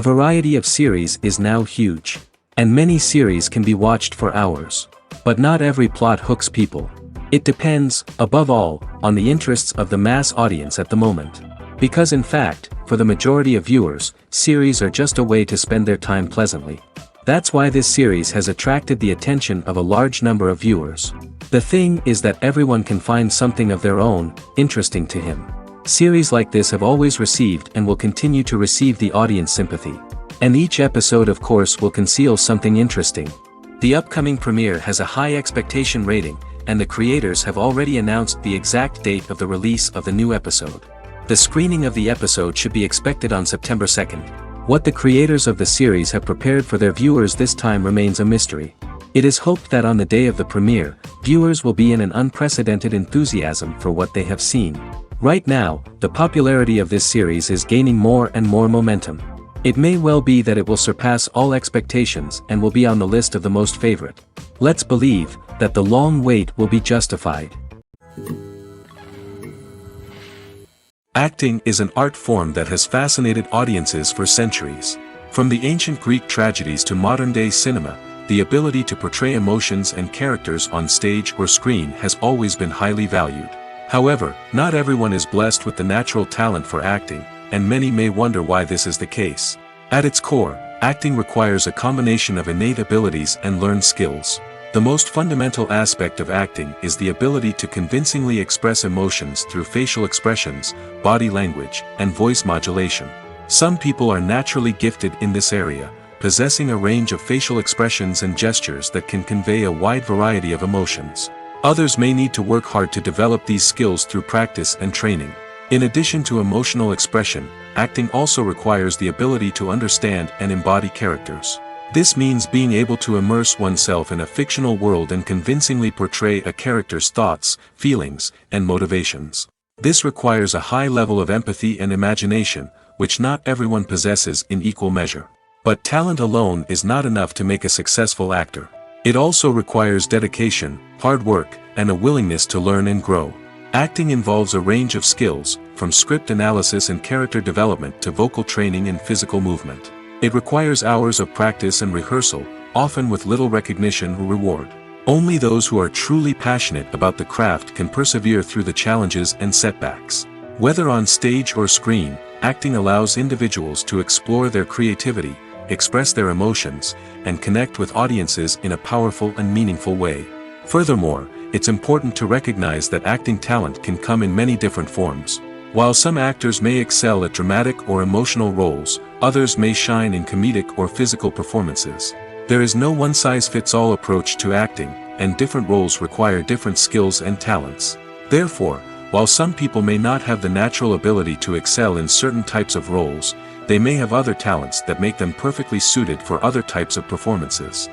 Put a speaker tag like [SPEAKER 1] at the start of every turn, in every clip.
[SPEAKER 1] variety of series is now huge. And many series can be watched for hours. But not every plot hooks people. It depends, above all, on the interests of the mass audience at the moment. Because in fact, for the majority of viewers, series are just a way to spend their time pleasantly. That's why this series has attracted the attention of a large number of viewers. The thing is that everyone can find something of their own, interesting to him. Series like this have always received and will continue to receive the audience sympathy. And each episode of course will conceal something interesting. The upcoming premiere has a high expectation rating, and the creators have already announced the exact date of the release of the new episode. The screening of the episode should be expected on September 2nd. What the creators of the series have prepared for their viewers this time remains a mystery. It is hoped that on the day of the premiere, viewers will be in an unprecedented enthusiasm for what they have seen. Right now, the popularity of this series is gaining more and more momentum. It may well be that it will surpass all expectations and will be on the list of the most favorite. Let's believe that the long wait will be justified.
[SPEAKER 2] Acting is an art form that has fascinated audiences for centuries. From the ancient Greek tragedies to modern-day cinema, the ability to portray emotions and characters on stage or screen has always been highly valued. However, not everyone is blessed with the natural talent for acting, and many may wonder why this is the case. At its core, acting requires a combination of innate abilities and learned skills. The most fundamental aspect of acting is the ability to convincingly express emotions through facial expressions, body language, and voice modulation. Some people are naturally gifted in this area, possessing a range of facial expressions and gestures that can convey a wide variety of emotions. Others may need to work hard to develop these skills through practice and training. In addition to emotional expression, acting also requires the ability to understand and embody characters. This means being able to immerse oneself in a fictional world and convincingly portray a character's thoughts, feelings, and motivations. This requires a high level of empathy and imagination, which not everyone possesses in equal measure. But talent alone is not enough to make a successful actor. It also requires dedication, hard work, and a willingness to learn and grow. Acting involves a range of skills, from script analysis and character development to vocal training and physical movement. It requires hours of practice and rehearsal, often with little recognition or reward. Only those who are truly passionate about the craft can persevere through the challenges and setbacks. Whether on stage or screen, acting allows individuals to explore their creativity, express their emotions, and connect with audiences in a powerful and meaningful way. Furthermore, it's important to recognize that acting talent can come in many different forms. While some actors may excel at dramatic or emotional roles, others may shine in comedic or physical performances. There is no one-size-fits-all approach to acting, and different roles require different skills and talents. Therefore, while some people may not have the natural ability to excel in certain types of roles, they may have other talents that make them perfectly suited for other types of performances.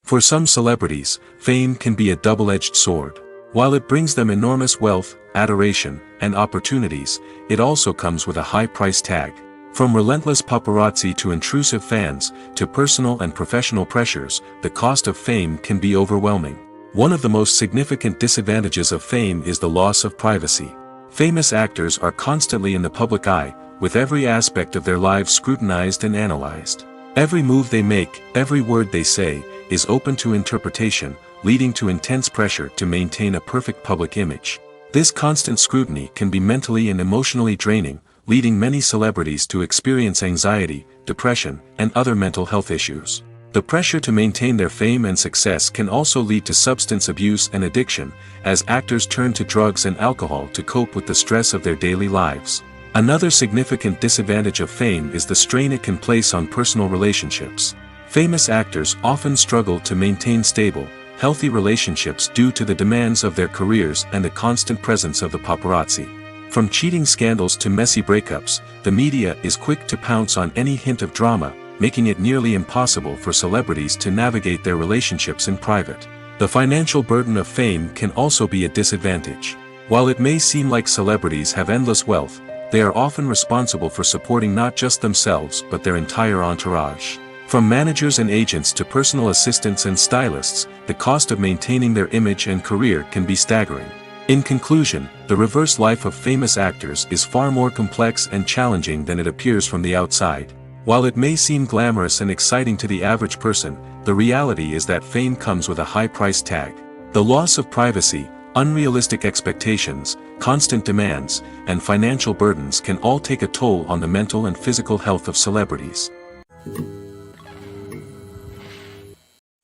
[SPEAKER 2] For some celebrities, fame can be a double-edged sword. While it brings them enormous wealth, adoration, and opportunities, it also comes with a high price tag. From relentless paparazzi to intrusive fans, to personal and professional pressures, the cost of fame can be overwhelming. One of the most significant disadvantages of fame is the loss of privacy. Famous actors are constantly in the public eye, with every aspect of their lives scrutinized and analyzed. Every move they make, every word they say, is open to interpretation, leading to intense pressure to maintain a perfect public image. This constant scrutiny can be mentally and emotionally draining, leading many celebrities to experience anxiety, depression, and other mental health issues. The pressure to maintain their fame and success can also lead to substance abuse and addiction, as actors turn to drugs and alcohol to cope with the stress of their daily lives. Another significant disadvantage of fame is the strain it can place on personal relationships. Famous actors often struggle to maintain stable, healthy relationships due to the demands of their careers and the constant presence of the paparazzi. From cheating scandals to messy breakups, the media is quick to pounce on any hint of drama, making it nearly impossible for celebrities to navigate their relationships in private. The financial burden of fame can also be a disadvantage. While it may seem like celebrities have endless wealth, they are often responsible for supporting not just themselves but their entire entourage. From managers and agents to personal assistants and stylists, the cost of maintaining their image and career can be staggering. In conclusion, the reverse life of famous actors is far more complex and challenging than it appears from the outside. While it may seem glamorous and exciting to the average person, the reality is that fame comes with a high price tag. The loss of privacy, unrealistic expectations, constant demands, and financial burdens can all take a toll on the mental and physical health of celebrities.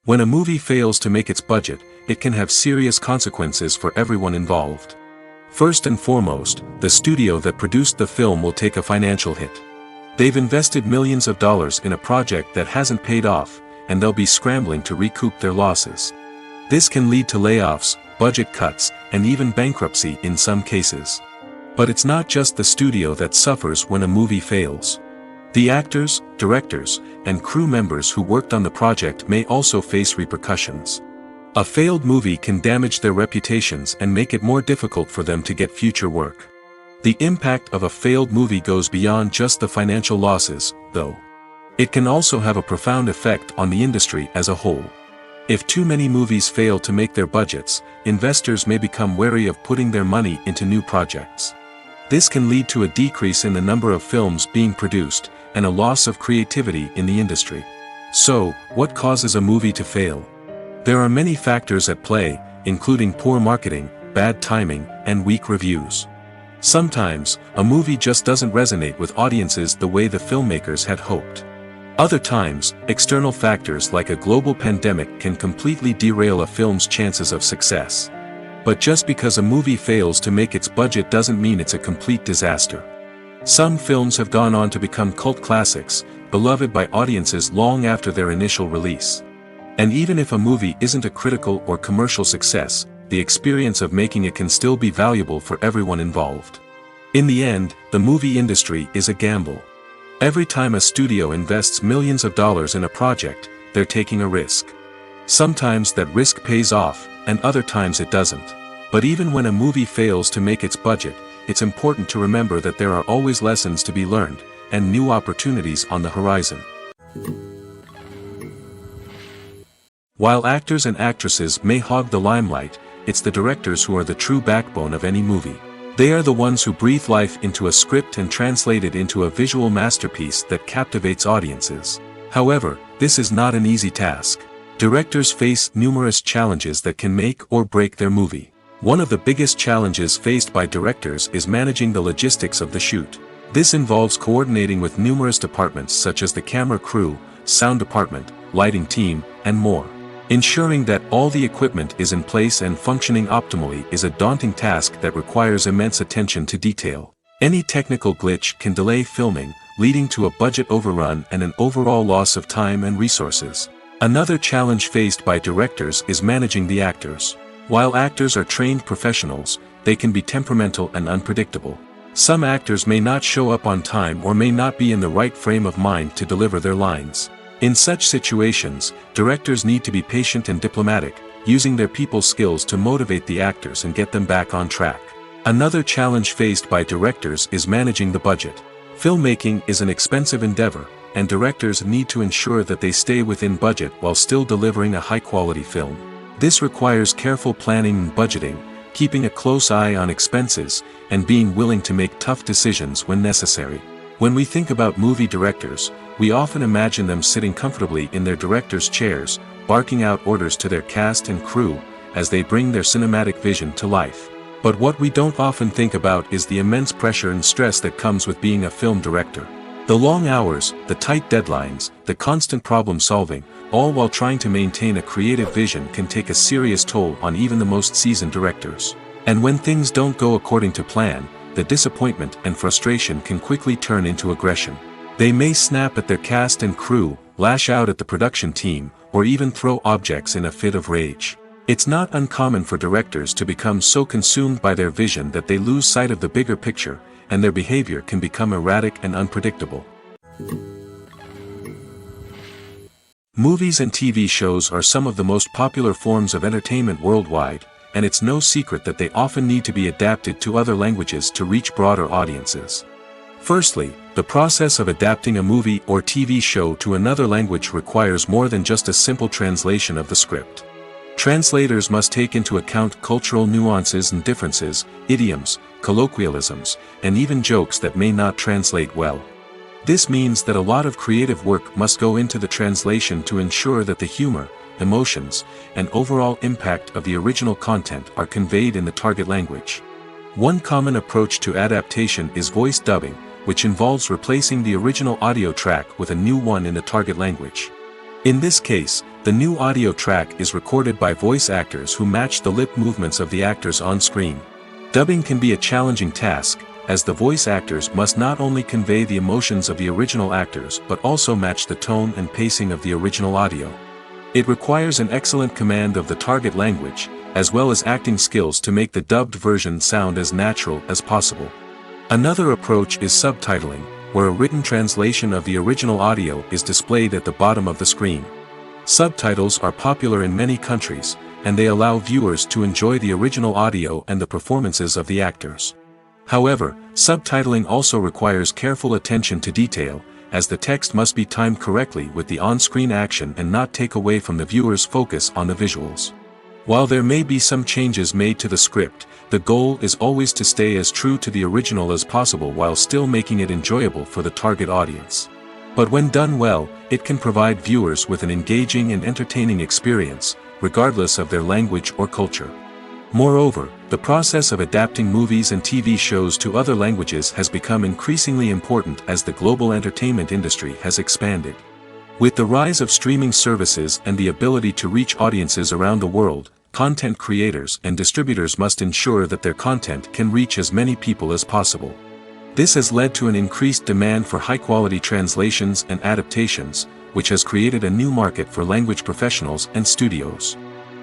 [SPEAKER 2] When a movie fails to make its budget, it can have serious consequences for everyone involved. First and foremost, the studio that produced the film will take a financial hit. They've invested millions of dollars in a project that hasn't paid off, and they'll be scrambling to recoup their losses. This can lead to layoffs, budget cuts, and even bankruptcy in some cases. But it's not just the studio that suffers when a movie fails. The actors, directors, and crew members who worked on the project may also face repercussions. A failed movie can damage their reputations and make it more difficult for them to get future work. The impact of a failed movie goes beyond just the financial losses, though. It can also have a profound effect on the industry as a whole. If too many movies fail to make their budgets, investors may become wary of putting their money into new projects. This can lead to a decrease in the number of films being produced, and a loss of creativity in the industry. So, what causes a movie to fail? There are many factors at play, including poor marketing, bad timing, and weak reviews. Sometimes, a movie just doesn't resonate with audiences the way the filmmakers had hoped. Other times, external factors like a global pandemic can completely derail a film's chances of success. But just because a movie fails to make its budget doesn't mean it's a complete disaster. Some films have gone on to become cult classics, beloved by audiences long after their initial release. And even if a movie isn't a critical or commercial success, the experience of making it can still be valuable for everyone involved. In the end, the movie industry is a gamble. Every time a studio invests millions of dollars in a project, they're taking a risk. Sometimes that risk pays off, and other times it doesn't. But even when a movie fails to make its budget, it's important to remember that there are always lessons to be learned, and new opportunities on the horizon. While actors and actresses may hog the limelight, it's the directors who are the true backbone of any movie. They are the ones who breathe life into a script and translate it into a visual masterpiece that captivates audiences. However, this is not an easy task. Directors face numerous challenges that can make or break their movie. One of the biggest challenges faced by directors is managing the logistics of the shoot. This involves coordinating with numerous departments such as the camera crew, sound department, lighting team, and more. Ensuring that all the equipment is in place and functioning optimally is a daunting task that requires immense attention to detail. Any technical glitch can delay filming, leading to a budget overrun and an overall loss of time and resources. Another challenge faced by directors is managing the actors. While actors are trained professionals, they can be temperamental and unpredictable. Some actors may not show up on time or may not be in the right frame of mind to deliver their lines. In such situations, directors need to be patient and diplomatic, using their people skills to motivate the actors and get them back on track. Another challenge faced by directors is managing the budget. Filmmaking is an expensive endeavor, and directors need to ensure that they stay within budget while still delivering a high-quality film. This requires careful planning and budgeting, keeping a close eye on expenses, and being willing to make tough decisions when necessary. When we think about movie directors, we often imagine them sitting comfortably in their director's chairs, barking out orders to their cast and crew, as they bring their cinematic vision to life. But what we don't often think about is the immense pressure and stress that comes with being a film director. The long hours, the tight deadlines, the constant problem solving, all while trying to maintain a creative vision can take a serious toll on even the most seasoned directors. And when things don't go according to plan, the disappointment and frustration can quickly turn into aggression. They may snap at their cast and crew, lash out at the production team, or even throw objects in a fit of rage. It's not uncommon for directors to become so consumed by their vision that they lose sight of the bigger picture, and their behavior can become erratic and unpredictable. Movies and TV shows are some of the most popular forms of entertainment worldwide, and it's no secret that they often need to be adapted to other languages to reach broader audiences. Firstly, the process of adapting a movie or TV show to another language requires more than just a simple translation of the script. Translators must take into account cultural nuances and differences, idioms, colloquialisms, and even jokes that may not translate well. This means that a lot of creative work must go into the translation to ensure that the humor, emotions, and overall impact of the original content are conveyed in the target language. One common approach to adaptation is voice dubbing, which involves replacing the original audio track with a new one in the target language. In this case, the new audio track is recorded by voice actors who match the lip movements of the actors on screen. Dubbing can be a challenging task, as the voice actors must not only convey the emotions of the original actors but also match the tone and pacing of the original audio. It requires an excellent command of the target language, as well as acting skills to make the dubbed version sound as natural as possible. Another approach is subtitling, where a written translation of the original audio is displayed at the bottom of the screen. Subtitles are popular in many countries, and they allow viewers to enjoy the original audio and the performances of the actors. However, subtitling also requires careful attention to detail, as the text must be timed correctly with the on-screen action and not take away from the viewer's focus on the visuals. While there may be some changes made to the script, the goal is always to stay as true to the original as possible while still making it enjoyable for the target audience. But when done well, it can provide viewers with an engaging and entertaining experience, regardless of their language or culture. Moreover, the process of adapting movies and TV shows to other languages has become increasingly important as the global entertainment industry has expanded. With the rise of streaming services and the ability to reach audiences around the world, content creators and distributors must ensure that their content can reach as many people as possible. This has led to an increased demand for high-quality translations and adaptations, which has created a new market for language professionals and studios.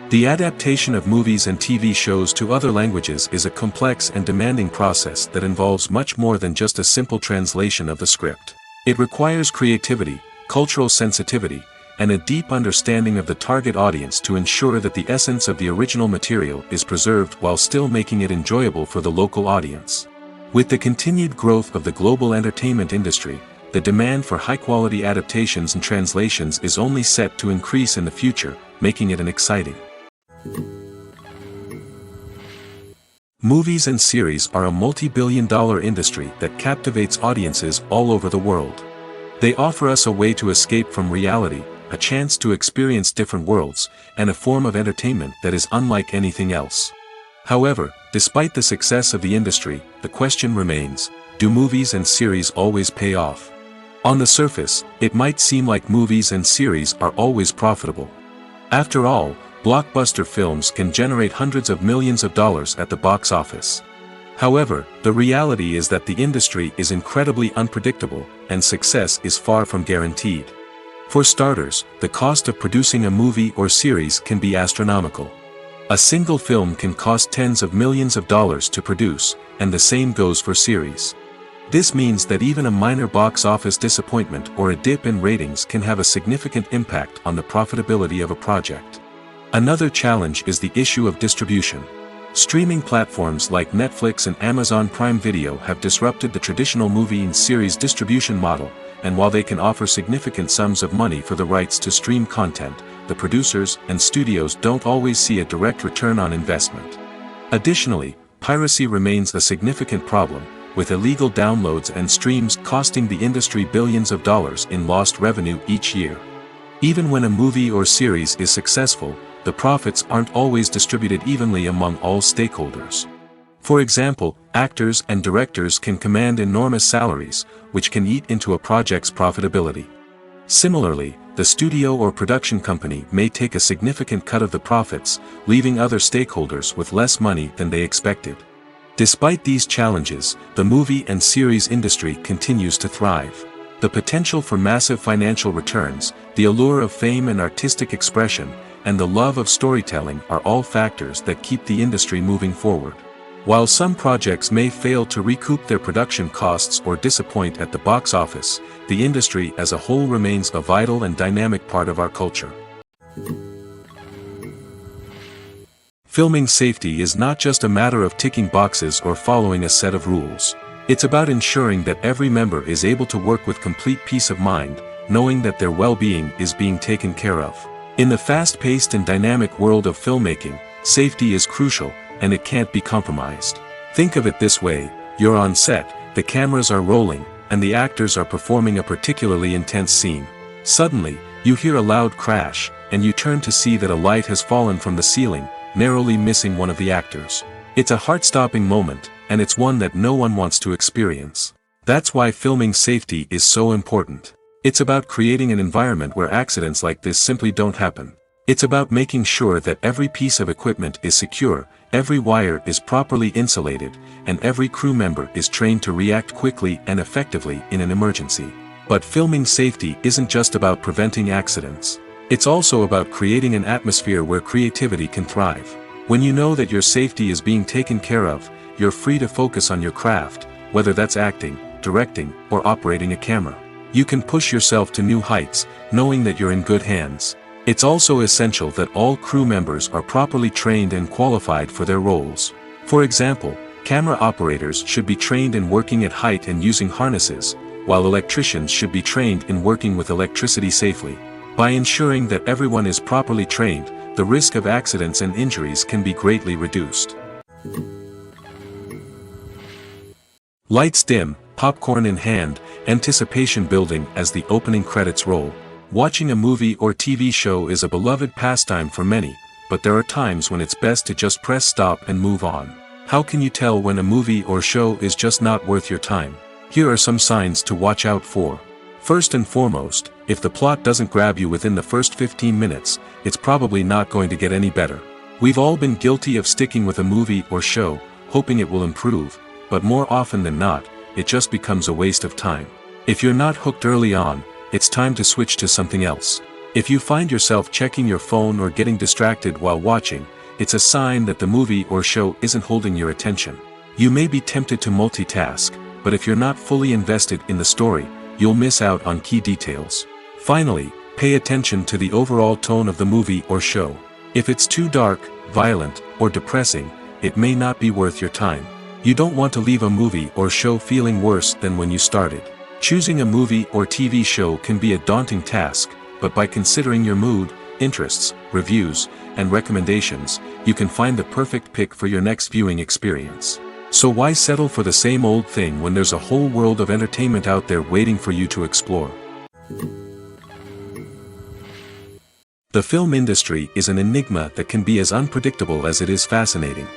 [SPEAKER 2] The adaptation of movies and TV shows to other languages is a complex and demanding process that involves much more than just a simple translation of the script. It requires creativity, cultural sensitivity, and a deep understanding of the target audience to ensure that the essence of the original material is preserved while still making it enjoyable for the local audience. With the continued growth of the global entertainment industry, the demand for high-quality adaptations and translations is only set to increase in the future, making it an exciting. Movies and series are a multi-billion-dollar industry that captivates audiences all over the world. They offer us a way to escape from reality, a chance to experience different worlds, and a form of entertainment that is unlike anything else. However, despite the success of the industry, the question remains, do movies and series always pay off? On the surface, it might seem like movies and series are always profitable. After all, blockbuster films can generate hundreds of millions of dollars at the box office. However, the reality is that the industry is incredibly unpredictable, and success is far from guaranteed. For starters, the cost of producing a movie or series can be astronomical. A single film can cost tens of millions of dollars to produce, and the same goes for series. This means that even a minor box office disappointment or a dip in ratings can have a significant impact on the profitability of a project. Another challenge is the issue of distribution. Streaming platforms like Netflix and Amazon Prime Video have disrupted the traditional movie and series distribution model, and while they can offer significant sums of money for the rights to stream content, the producers and studios don't always see a direct return on investment. Additionally, piracy remains a significant problem, with illegal downloads and streams costing the industry billions of dollars in lost revenue each year. Even when a movie or series is successful, the profits aren't always distributed evenly among all stakeholders. For example, actors and directors can command enormous salaries, which can eat into a project's profitability. Similarly, the studio or production company may take a significant cut of the profits, leaving other stakeholders with less money than they expected. Despite these challenges, the movie and series industry continues to thrive. The potential for massive financial returns, the allure of fame and artistic expression, and the love of storytelling are all factors that keep the industry moving forward. While some projects may fail to recoup their production costs or disappoint at the box office, the industry as a whole remains a vital and dynamic part of our culture. Filming safety is not just a matter of ticking boxes or following a set of rules. It's about ensuring that every member is able to work with complete peace of mind, knowing that their well-being is being taken care of. In the fast-paced and dynamic world of filmmaking, safety is crucial, and it can't be compromised. Think of it this way: you're on set, the cameras are rolling, and the actors are performing a particularly intense scene. Suddenly, you hear a loud crash, and you turn to see that a light has fallen from the ceiling, narrowly missing one of the actors. It's a heart-stopping moment, and it's one that no one wants to experience. That's why filming safety is so important. It's about creating an environment where accidents like this simply don't happen. It's about making sure that every piece of equipment is secure, every wire is properly insulated, and every crew member is trained to react quickly and effectively in an emergency. But filming safety isn't just about preventing accidents. It's also about creating an atmosphere where creativity can thrive. When you know that your safety is being taken care of, you're free to focus on your craft, whether that's acting, directing, or operating a camera. You can push yourself to new heights, knowing that you're in good hands. It's also essential that all crew members are properly trained and qualified for their roles. For example, camera operators should be trained in working at height and using harnesses, while electricians should be trained in working with electricity safely. By ensuring that everyone is properly trained, the risk of accidents and injuries can be greatly reduced. Lights dim, popcorn in hand, anticipation building as the opening credits roll. Watching a movie or TV show is a beloved pastime for many, but there are times when it's best to just press stop and move on. How can you tell when a movie or show is just not worth your time? Here are some signs to watch out for. First and foremost, if the plot doesn't grab you within the first 15 minutes, it's probably not going to get any better. We've all been guilty of sticking with a movie or show, hoping it will improve, but more often than not, it just becomes a waste of time. If you're not hooked early on, it's time to switch to something else. If you find yourself checking your phone or getting distracted while watching, it's a sign that the movie or show isn't holding your attention. You may be tempted to multitask, but if you're not fully invested in the story, you'll miss out on key details. Finally, pay attention to the overall tone of the movie or show. If it's too dark, violent, or depressing, it may not be worth your time. You don't want to leave a movie or show feeling worse than when you started. Choosing a movie or TV show can be a daunting task, but by considering your mood, interests, reviews, and recommendations, you can find the perfect pick for your next viewing experience. So why settle for the same old thing when there's a whole world of entertainment out there waiting for you to explore? The film industry is an enigma that can be as unpredictable as it is fascinating.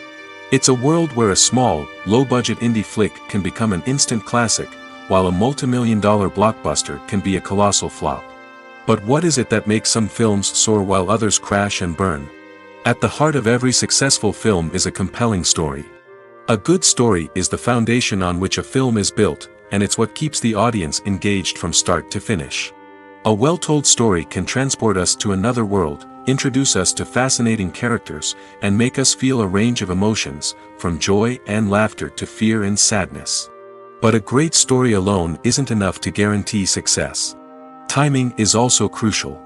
[SPEAKER 2] It's a world where a small, low-budget indie flick can become an instant classic, while a multi-million-dollar blockbuster can be a colossal flop. But what is it that makes some films soar while others crash and burn? At the heart of every successful film is a compelling story. A good story is the foundation on which a film is built, and it's what keeps the audience engaged from start to finish. A well-told story can transport us to another world, introduce us to fascinating characters, and make us feel a range of emotions, from joy and laughter to fear and sadness. But a great story alone isn't enough to guarantee success. Timing is also crucial.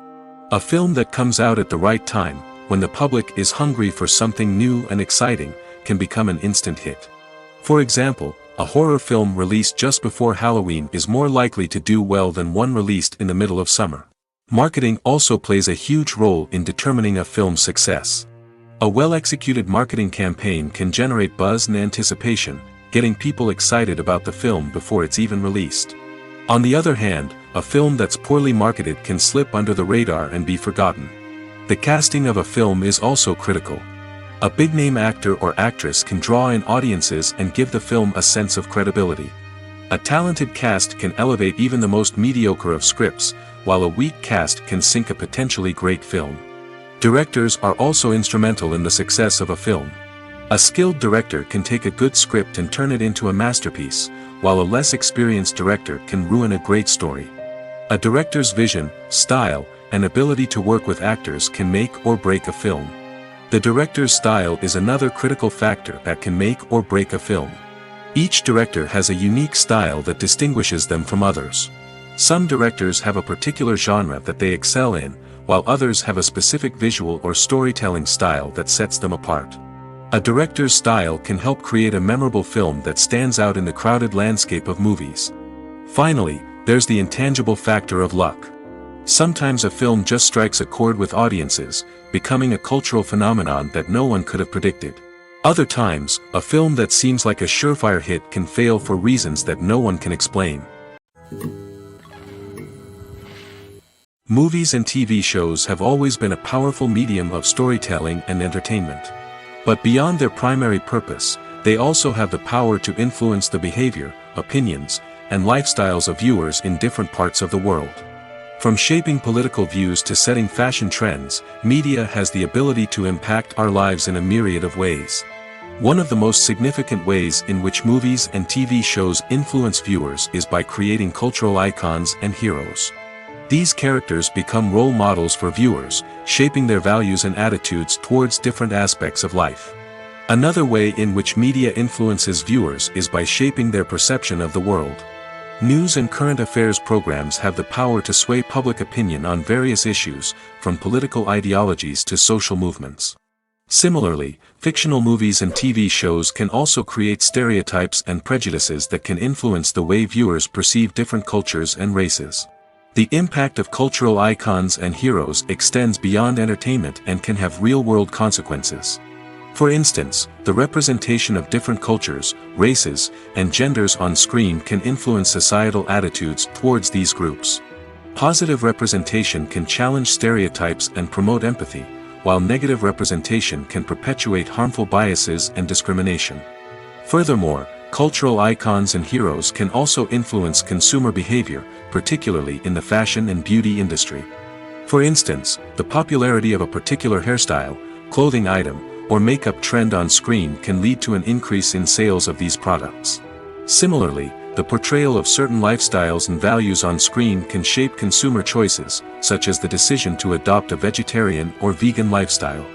[SPEAKER 2] A film that comes out at the right time, when the public is hungry for something new and exciting, can become an instant hit. For example, a horror film released just before Halloween is more likely to do well than one released in the middle of summer. Marketing also plays a huge role in determining a film's success. A well-executed marketing campaign can generate buzz and anticipation, getting people excited about the film before it's even released. On the other hand, a film that's poorly marketed can slip under the radar and be forgotten. The casting of a film is also critical. A big-name actor or actress can draw in audiences and give the film a sense of credibility. A talented cast can elevate even the most mediocre of scripts, while a weak cast can sink a potentially great film. Directors are also instrumental in the success of a film. A skilled director can take a good script and turn it into a masterpiece, while a less experienced director can ruin a great story. A director's vision, style, and ability to work with actors can make or break a film. The director's style is another critical factor that can make or break a film. Each director has a unique style that distinguishes them from others. Some directors have a particular genre that they excel in, while others have a specific visual or storytelling style that sets them apart. A director's style can help create a memorable film that stands out in the crowded landscape of movies. Finally, there's the intangible factor of luck. Sometimes a film just strikes a chord with audiences, becoming a cultural phenomenon that no one could have predicted. Other times, a film that seems like a surefire hit can fail for reasons that no one can explain. Movies and TV shows have always been a powerful medium of storytelling and entertainment. But beyond their primary purpose, they also have the power to influence the behavior, opinions, and lifestyles of viewers in different parts of the world. From shaping political views to setting fashion trends, media has the ability to impact our lives in a myriad of ways. One of the most significant ways in which movies and TV shows influence viewers is by creating cultural icons and heroes. These characters become role models for viewers, shaping their values and attitudes towards different aspects of life. Another way in which media influences viewers is by shaping their perception of the world. News and current affairs programs have the power to sway public opinion on various issues, from political ideologies to social movements. Similarly, fictional movies and TV shows can also create stereotypes and prejudices that can influence the way viewers perceive different cultures and races. The impact of cultural icons and heroes extends beyond entertainment and can have real-world consequences. For instance, the representation of different cultures, races, and genders on screen can influence societal attitudes towards these groups. Positive representation can challenge stereotypes and promote empathy, while negative representation can perpetuate harmful biases and discrimination. Furthermore, cultural icons and heroes can also influence consumer behavior, particularly in the fashion and beauty industry. For instance, the popularity of a particular hairstyle, clothing item, or makeup trend on screen can lead to an increase in sales of these products. Similarly, the portrayal of certain lifestyles and values on screen can shape consumer choices, such as the decision to adopt a vegetarian or vegan lifestyle.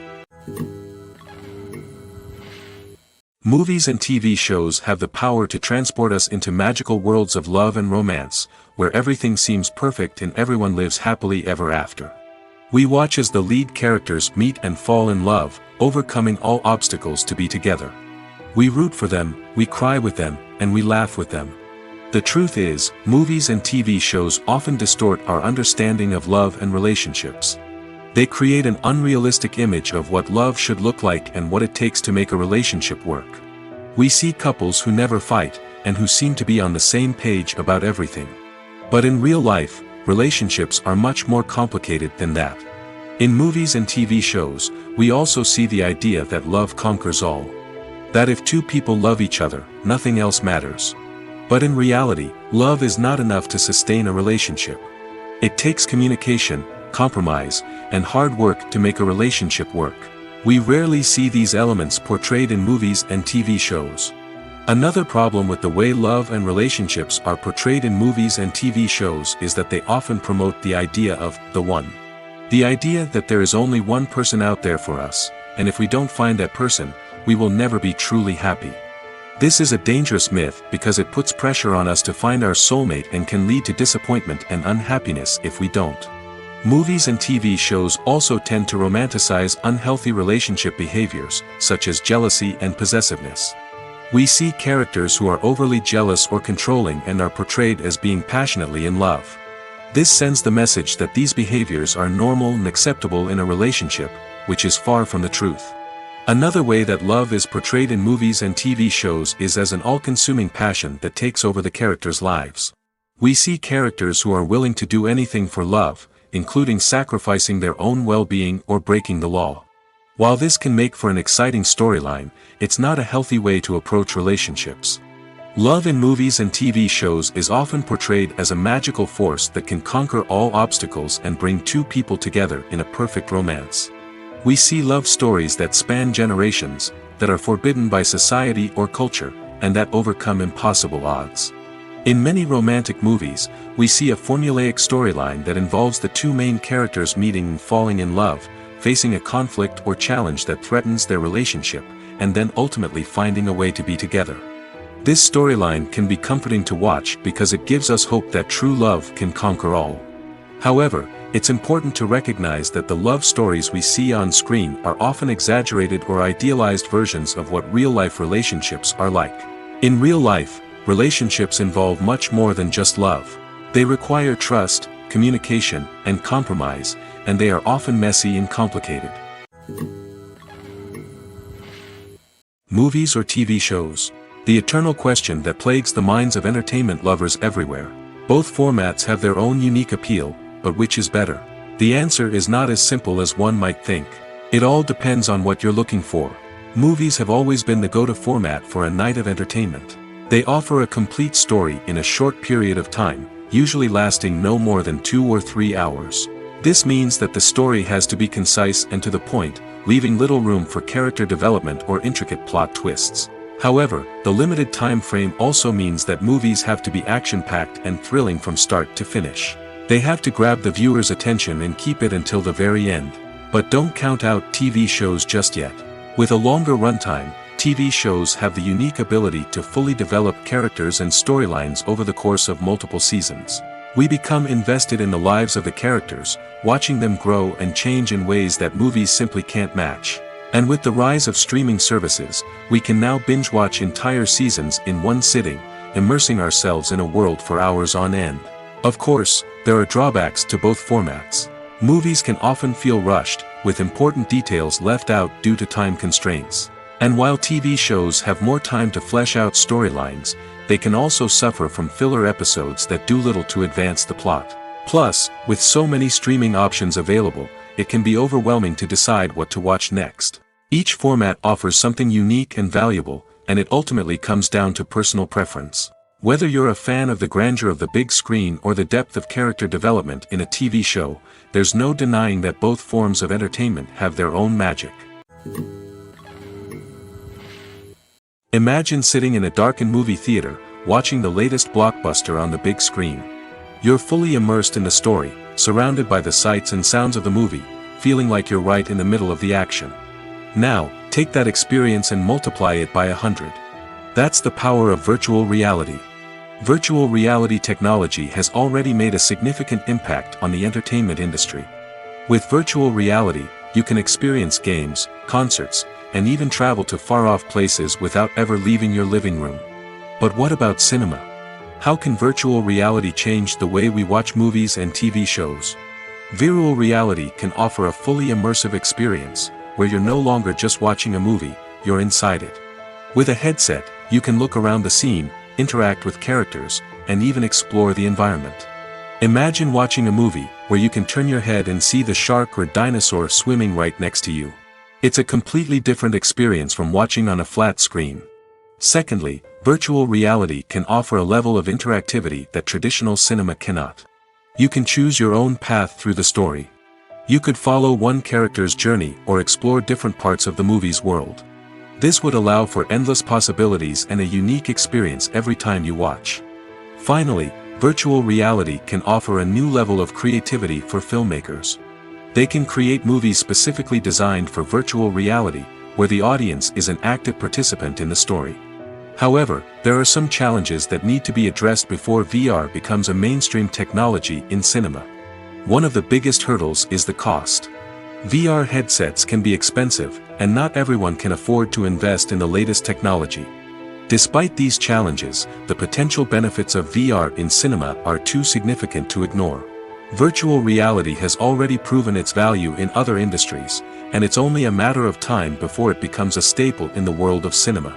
[SPEAKER 2] Movies and TV shows have the power to transport us into magical worlds of love and romance, where everything seems perfect and everyone lives happily ever after. We watch as the lead characters meet and fall in love, overcoming all obstacles to be together. We root for them, we cry with them, and we laugh with them. The truth is, movies and TV shows often distort our understanding of love and relationships. They create an unrealistic image of what love should look like and what it takes to make a relationship work. We see couples who never fight, and who seem to be on the same page about everything. But in real life, relationships are much more complicated than that. In movies and TV shows, we also see the idea that love conquers all. That if two people love each other, nothing else matters. But in reality, love is not enough to sustain a relationship. It takes communication, compromise, and hard work to make a relationship work. We rarely see these elements portrayed in movies and TV shows. Another problem with the way love and relationships are portrayed in movies and TV shows is that they often promote the idea of the one. The idea that there is only one person out there for us, and if we don't find that person, we will never be truly happy. This is a dangerous myth because it puts pressure on us to find our soulmate and can lead to disappointment and unhappiness if we don't. Movies and TV shows also tend to romanticize unhealthy relationship behaviors, such as jealousy and possessiveness. We see characters who are overly jealous or controlling and are portrayed as being passionately in love. This sends the message that these behaviors are normal and acceptable in a relationship, which is far from the truth. Another way that love is portrayed in movies and TV shows is as an all-consuming passion that takes over the characters' lives. We see characters who are willing to do anything for love, including sacrificing their own well-being or breaking the law. While this can make for an exciting storyline, it's not a healthy way to approach relationships. Love in movies and TV shows is often portrayed as a magical force that can conquer all obstacles and bring two people together in a perfect romance. We see love stories that span generations, that are forbidden by society or culture, and that overcome impossible odds. In many romantic movies, we see a formulaic storyline that involves the two main characters meeting and falling in love, facing a conflict or challenge that threatens their relationship, and then ultimately finding a way to be together. This storyline can be comforting to watch because it gives us hope that true love can conquer all. However, it's important to recognize that the love stories we see on screen are often exaggerated or idealized versions of what real-life relationships are like. In real life, relationships involve much more than just love. They require trust, communication, and compromise, and they are often messy and complicated. Movies or TV shows? The eternal question that plagues the minds of entertainment lovers everywhere. Both formats have their own unique appeal, but which is better? The answer is not as simple as one might think. It all depends on what you're looking for. Movies have always been the go-to format for a night of entertainment. They offer a complete story in a short period of time, usually lasting no more than 2 or 3 hours. This means that the story has to be concise and to the point, leaving little room for character development or intricate plot twists. However, the limited time frame also means that movies have to be action-packed and thrilling from start to finish. They have to grab the viewer's attention and keep it until the very end. But don't count out TV shows just yet. With a longer runtime, TV shows have the unique ability to fully develop characters and storylines over the course of multiple seasons. We become invested in the lives of the characters, watching them grow and change in ways that movies simply can't match. And with the rise of streaming services, we can now binge-watch entire seasons in one sitting, immersing ourselves in a world for hours on end. Of course, there are drawbacks to both formats. Movies can often feel rushed, with important details left out due to time constraints. And while TV shows have more time to flesh out storylines, they can also suffer from filler episodes that do little to advance the plot. Plus, with so many streaming options available, it can be overwhelming to decide what to watch next. Each format offers something unique and valuable, and it ultimately comes down to personal preference. Whether you're a fan of the grandeur of the big screen or the depth of character development in a TV show, there's no denying that both forms of entertainment have their own magic. Imagine sitting in a darkened movie theater, watching the latest blockbuster on the big screen. You're fully immersed in the story, surrounded by the sights and sounds of the movie, feeling like you're right in the middle of the action. Now, take that experience and multiply it by 100. That's the power of virtual reality. Virtual reality technology has already made a significant impact on the entertainment industry. With virtual reality, you can experience games, concerts, and even travel to far-off places without ever leaving your living room. But what about cinema? How can virtual reality change the way we watch movies and TV shows? Virtual reality can offer a fully immersive experience, where you're no longer just watching a movie, you're inside it. With a headset, you can look around the scene, interact with characters, and even explore the environment. Imagine watching a movie where you can turn your head and see the shark or dinosaur swimming right next to you. It's a completely different experience from watching on a flat screen. Secondly, virtual reality can offer a level of interactivity that traditional cinema cannot. You can choose your own path through the story. You could follow one character's journey or explore different parts of the movie's world. This would allow for endless possibilities and a unique experience every time you watch. Finally, virtual reality can offer a new level of creativity for filmmakers. They can create movies specifically designed for virtual reality, where the audience is an active participant in the story. However, there are some challenges that need to be addressed before VR becomes a mainstream technology in cinema. One of the biggest hurdles is the cost. VR headsets can be expensive, and not everyone can afford to invest in the latest technology. Despite these challenges, the potential benefits of VR in cinema are too significant to ignore. Virtual reality has already proven its value in other industries, and it's only a matter of time before it becomes a staple in the world of cinema.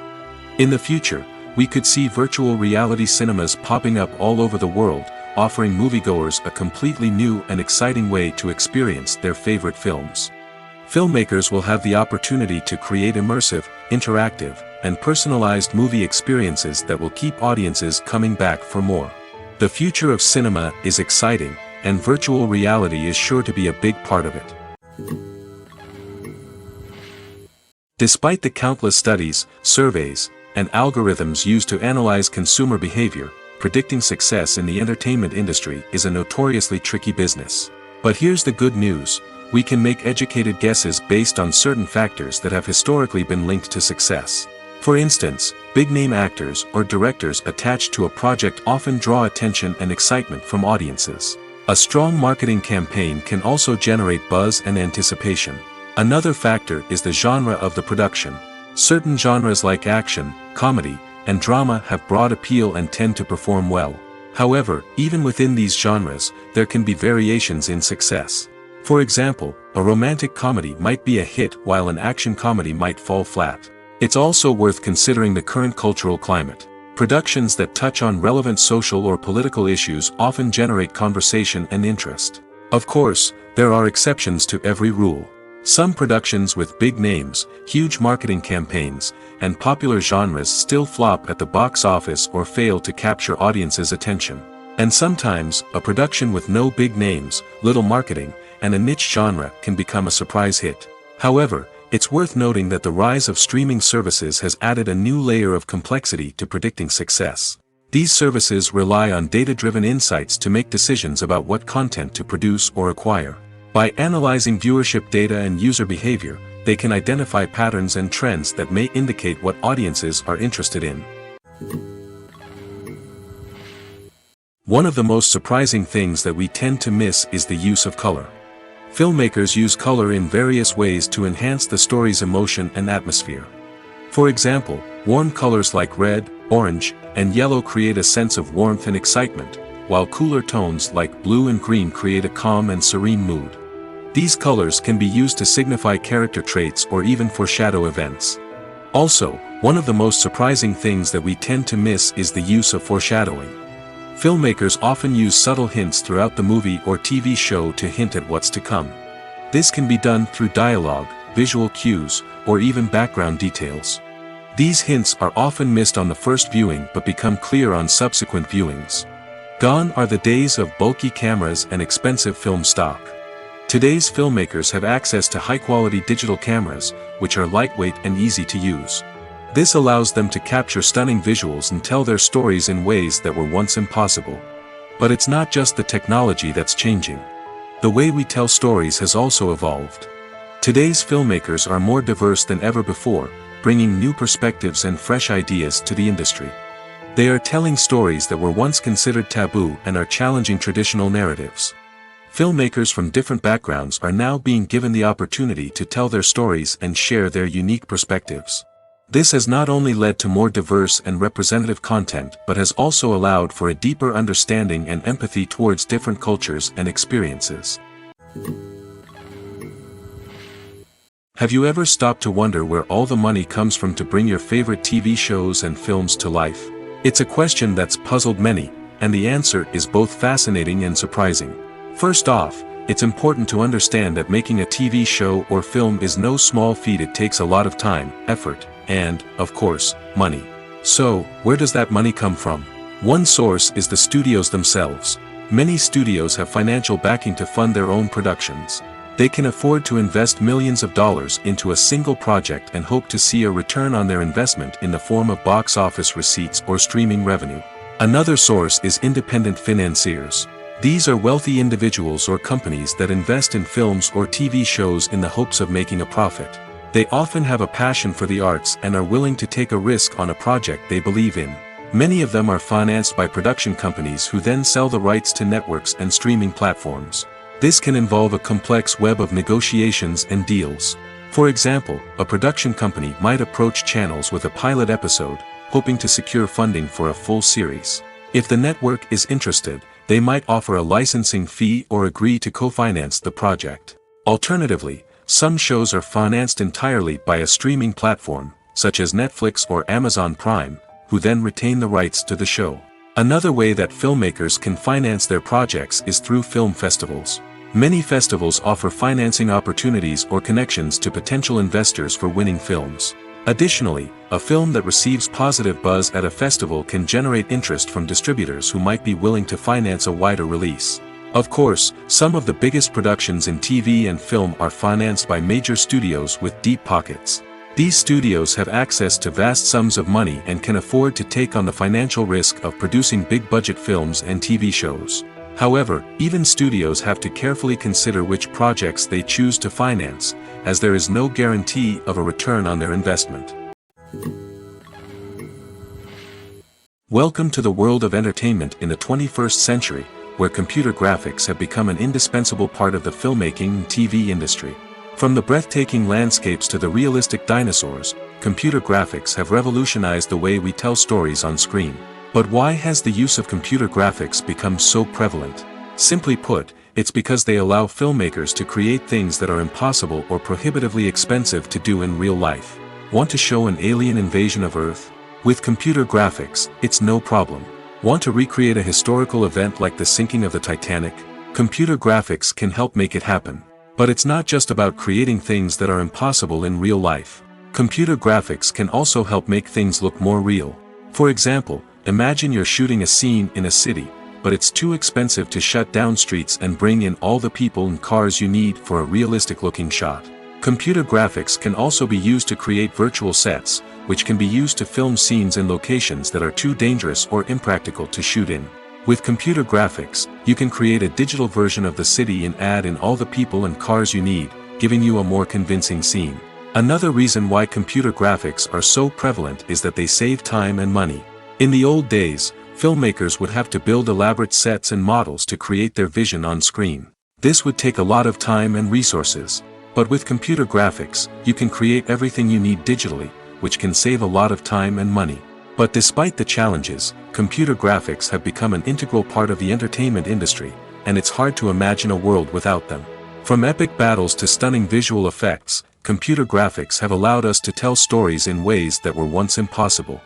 [SPEAKER 2] In the future, we could see virtual reality cinemas popping up all over the world, offering moviegoers a completely new and exciting way to experience their favorite films. Filmmakers will have the opportunity to create immersive, interactive, and personalized movie experiences that will keep audiences coming back for more. The future of cinema is exciting, and virtual reality is sure to be a big part of it. Despite the countless studies, surveys, and algorithms used to analyze consumer behavior, predicting success in the entertainment industry is a notoriously tricky business. But here's the good news: we can make educated guesses based on certain factors that have historically been linked to success. For instance, big-name actors or directors attached to a project often draw attention and excitement from audiences. A strong marketing campaign can also generate buzz and anticipation. Another factor is the genre of the production. Certain genres like action, comedy, and drama have broad appeal and tend to perform well. However, even within these genres, there can be variations in success. For example, a romantic comedy might be a hit while an action comedy might fall flat. It's also worth considering the current cultural climate. Productions that touch on relevant social or political issues often generate conversation and interest. Of course, there are exceptions to every rule. Some productions with big names, huge marketing campaigns, and popular genres still flop at the box office or fail to capture audiences' attention. And sometimes, a production with no big names, little marketing, and a niche genre can become a surprise hit. However, it's worth noting that the rise of streaming services has added a new layer of complexity to predicting success. These services rely on data-driven insights to make decisions about what content to produce or acquire. By analyzing viewership data and user behavior, they can identify patterns and trends that may indicate what audiences are interested in. One of the most surprising things that we tend to miss is the use of color. Filmmakers use color in various ways to enhance the story's emotion and atmosphere. For example, warm colors like red, orange, and yellow create a sense of warmth and excitement, while cooler tones like blue and green create a calm and serene mood. These colors can be used to signify character traits or even foreshadow events. Also, one of the most surprising things that we tend to miss is the use of foreshadowing. Filmmakers often use subtle hints throughout the movie or TV show to hint at what's to come. This can be done through dialogue, visual cues, or even background details. These hints are often missed on the first viewing but become clear on subsequent viewings. Gone are the days of bulky cameras and expensive film stock. Today's filmmakers have access to high-quality digital cameras, which are lightweight and easy to use. This allows them to capture stunning visuals and tell their stories in ways that were once impossible. But it's not just the technology that's changing. The way we tell stories has also evolved. Today's filmmakers are more diverse than ever before, bringing new perspectives and fresh ideas to the industry. They are telling stories that were once considered taboo and are challenging traditional narratives. Filmmakers from different backgrounds are now being given the opportunity to tell their stories and share their unique perspectives. This has not only led to more diverse and representative content but has also allowed for a deeper understanding and empathy towards different cultures and experiences. Have you ever stopped to wonder where all the money comes from to bring your favorite TV shows and films to life? It's a question that's puzzled many, and the answer is both fascinating and surprising. First off, it's important to understand that making a TV show or film is no small feat. It takes a lot of time, effort, and, of course, money. So, where does that money come from? One source is the studios themselves. Many studios have financial backing to fund their own productions. They can afford to invest millions of dollars into a single project and hope to see a return on their investment in the form of box office receipts or streaming revenue. Another source is independent financiers. These are wealthy individuals or companies that invest in films or TV shows in the hopes of making a profit. They often have a passion for the arts and are willing to take a risk on a project they believe in. Many of them are financed by production companies who then sell the rights to networks and streaming platforms. This can involve a complex web of negotiations and deals. For example, a production company might approach channels with a pilot episode, hoping to secure funding for a full series. If the network is interested, they might offer a licensing fee or agree to co-finance the project. Alternatively, some shows are financed entirely by a streaming platform, such as Netflix or Amazon Prime, who then retain the rights to the show. Another way that filmmakers can finance their projects is through film festivals. Many festivals offer financing opportunities or connections to potential investors for winning films. Additionally, a film that receives positive buzz at a festival can generate interest from distributors who might be willing to finance a wider release. Of course, some of the biggest productions in TV and film are financed by major studios with deep pockets. These studios have access to vast sums of money and can afford to take on the financial risk of producing big-budget films and TV shows. However, even studios have to carefully consider which projects they choose to finance, as there is no guarantee of a return on their investment. Welcome to the world of entertainment in the 21st century, where computer graphics have become an indispensable part of the filmmaking and TV industry. From the breathtaking landscapes to the realistic dinosaurs, computer graphics have revolutionized the way we tell stories on screen. But why has the use of computer graphics become so prevalent? Simply put, it's because they allow filmmakers to create things that are impossible or prohibitively expensive to do in real life. Want to show an alien invasion of Earth? With computer graphics, it's no problem. Want to recreate a historical event like the sinking of the Titanic? Computer graphics can help make it happen. But it's not just about creating things that are impossible in real life. Computer graphics can also help make things look more real. For example, imagine you're shooting a scene in a city, but it's too expensive to shut down streets and bring in all the people and cars you need for a realistic-looking shot. Computer graphics can also be used to create virtual sets, which can be used to film scenes in locations that are too dangerous or impractical to shoot in. With computer graphics, you can create a digital version of the city and add in all the people and cars you need, giving you a more convincing scene. Another reason why computer graphics are so prevalent is that they save time and money. In the old days, filmmakers would have to build elaborate sets and models to create their vision on screen. This would take a lot of time and resources. But with computer graphics, you can create everything you need digitally, which can save a lot of time and money. But despite the challenges, computer graphics have become an integral part of the entertainment industry, and it's hard to imagine a world without them. From epic battles to stunning visual effects, computer graphics have allowed us to tell stories in ways that were once impossible.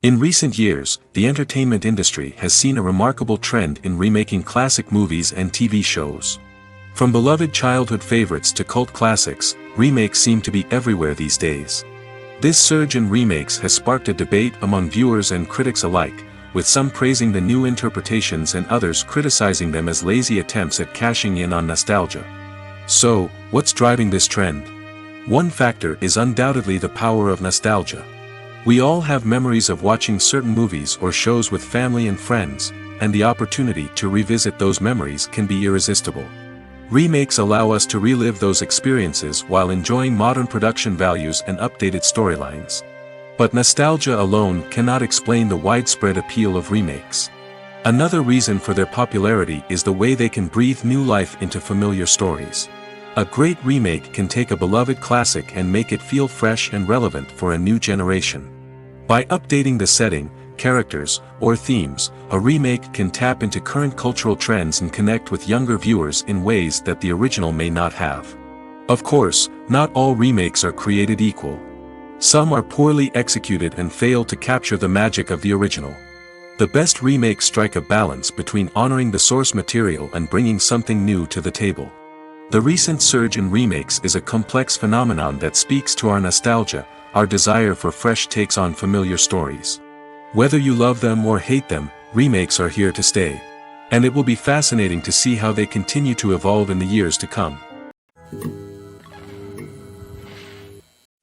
[SPEAKER 2] In recent years, the entertainment industry has seen a remarkable trend in remaking classic movies and TV shows. From beloved childhood favorites to cult classics, remakes seem to be everywhere these days. This surge in remakes has sparked a debate among viewers and critics alike, with some praising the new interpretations and others criticizing them as lazy attempts at cashing in on nostalgia. So, what's driving this trend? One factor is undoubtedly the power of nostalgia. We all have memories of watching certain movies or shows with family and friends, and the opportunity to revisit those memories can be irresistible. Remakes allow us to relive those experiences while enjoying modern production values and updated storylines. But nostalgia alone cannot explain the widespread appeal of remakes. Another reason for their popularity is the way they can breathe new life into familiar stories. A great remake can take a beloved classic and make it feel fresh and relevant for a new generation. By updating the setting, characters, or themes, a remake can tap into current cultural trends and connect with younger viewers in ways that the original may not have. Of course, not all remakes are created equal. Some are poorly executed and fail to capture the magic of the original. The best remakes strike a balance between honoring the source material and bringing something new to the table. The recent surge in remakes is a complex phenomenon that speaks to our nostalgia, our desire for fresh takes on familiar stories. Whether you love them or hate them, remakes are here to stay. And it will be fascinating to see how they continue to evolve in the years to come.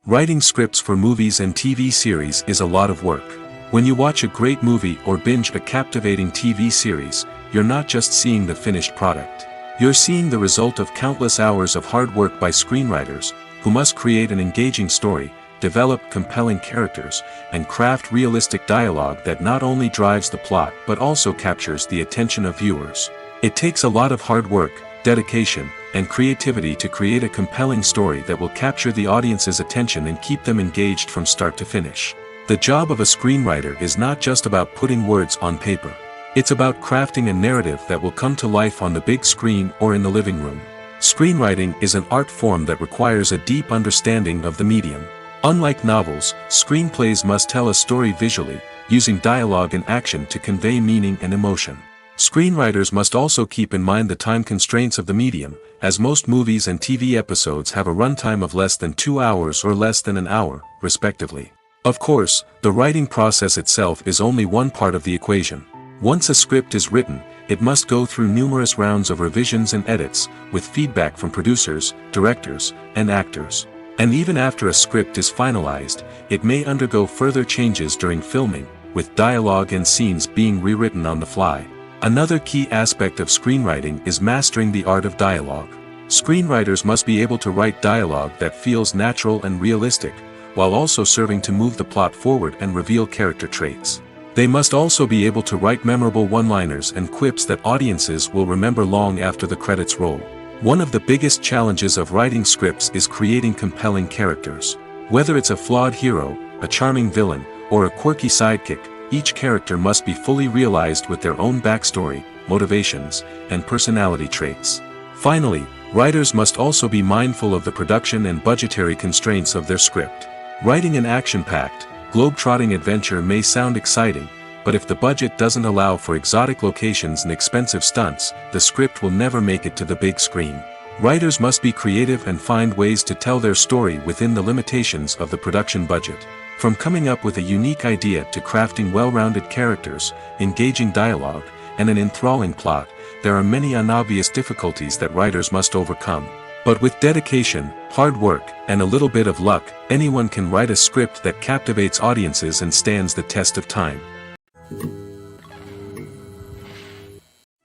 [SPEAKER 2] Writing scripts for movies and TV series is a lot of work. When you watch a great movie or binge a captivating TV series, you're not just seeing the finished product. You're seeing the result of countless hours of hard work by screenwriters, who must create an engaging story, develop compelling characters, and craft realistic dialogue that not only drives the plot but also captures the attention of viewers. It takes a lot of hard work, dedication, and creativity to create a compelling story that will capture the audience's attention and keep them engaged from start to finish. The job of a screenwriter is not just about putting words on paper. It's about crafting a narrative that will come to life on the big screen or in the living room. Screenwriting is an art form that requires a deep understanding of the medium. Unlike novels, screenplays must tell a story visually, using dialogue and action to convey meaning and emotion. Screenwriters must also keep in mind the time constraints of the medium, as most movies and TV episodes have a runtime of less than 2 hours or less than an hour, respectively. Of course, the writing process itself is only one part of the equation. Once a script is written, it must go through numerous rounds of revisions and edits, with feedback from producers, directors, and actors. And even after a script is finalized, it may undergo further changes during filming, with dialogue and scenes being rewritten on the fly. Another key aspect of screenwriting is mastering the art of dialogue. Screenwriters must be able to write dialogue that feels natural and realistic, while also serving to move the plot forward and reveal character traits. They must also be able to write memorable one-liners and quips that audiences will remember long after the credits roll. One of the biggest challenges of writing scripts is creating compelling characters. Whether it's a flawed hero, a charming villain, or a quirky sidekick, each character must be fully realized with their own backstory, motivations, and personality traits. Finally, writers must also be mindful of the production and budgetary constraints of their script. Writing an action-packed, globe-trotting adventure may sound exciting, but if the budget doesn't allow for exotic locations and expensive stunts, the script will never make it to the big screen. Writers must be creative and find ways to tell their story within the limitations of the production budget. From coming up with a unique idea to crafting well-rounded characters, engaging dialogue, and an enthralling plot, there are many unobvious difficulties that writers must overcome. But with dedication, hard work, and a little bit of luck, anyone can write a script that captivates audiences and stands the test of time.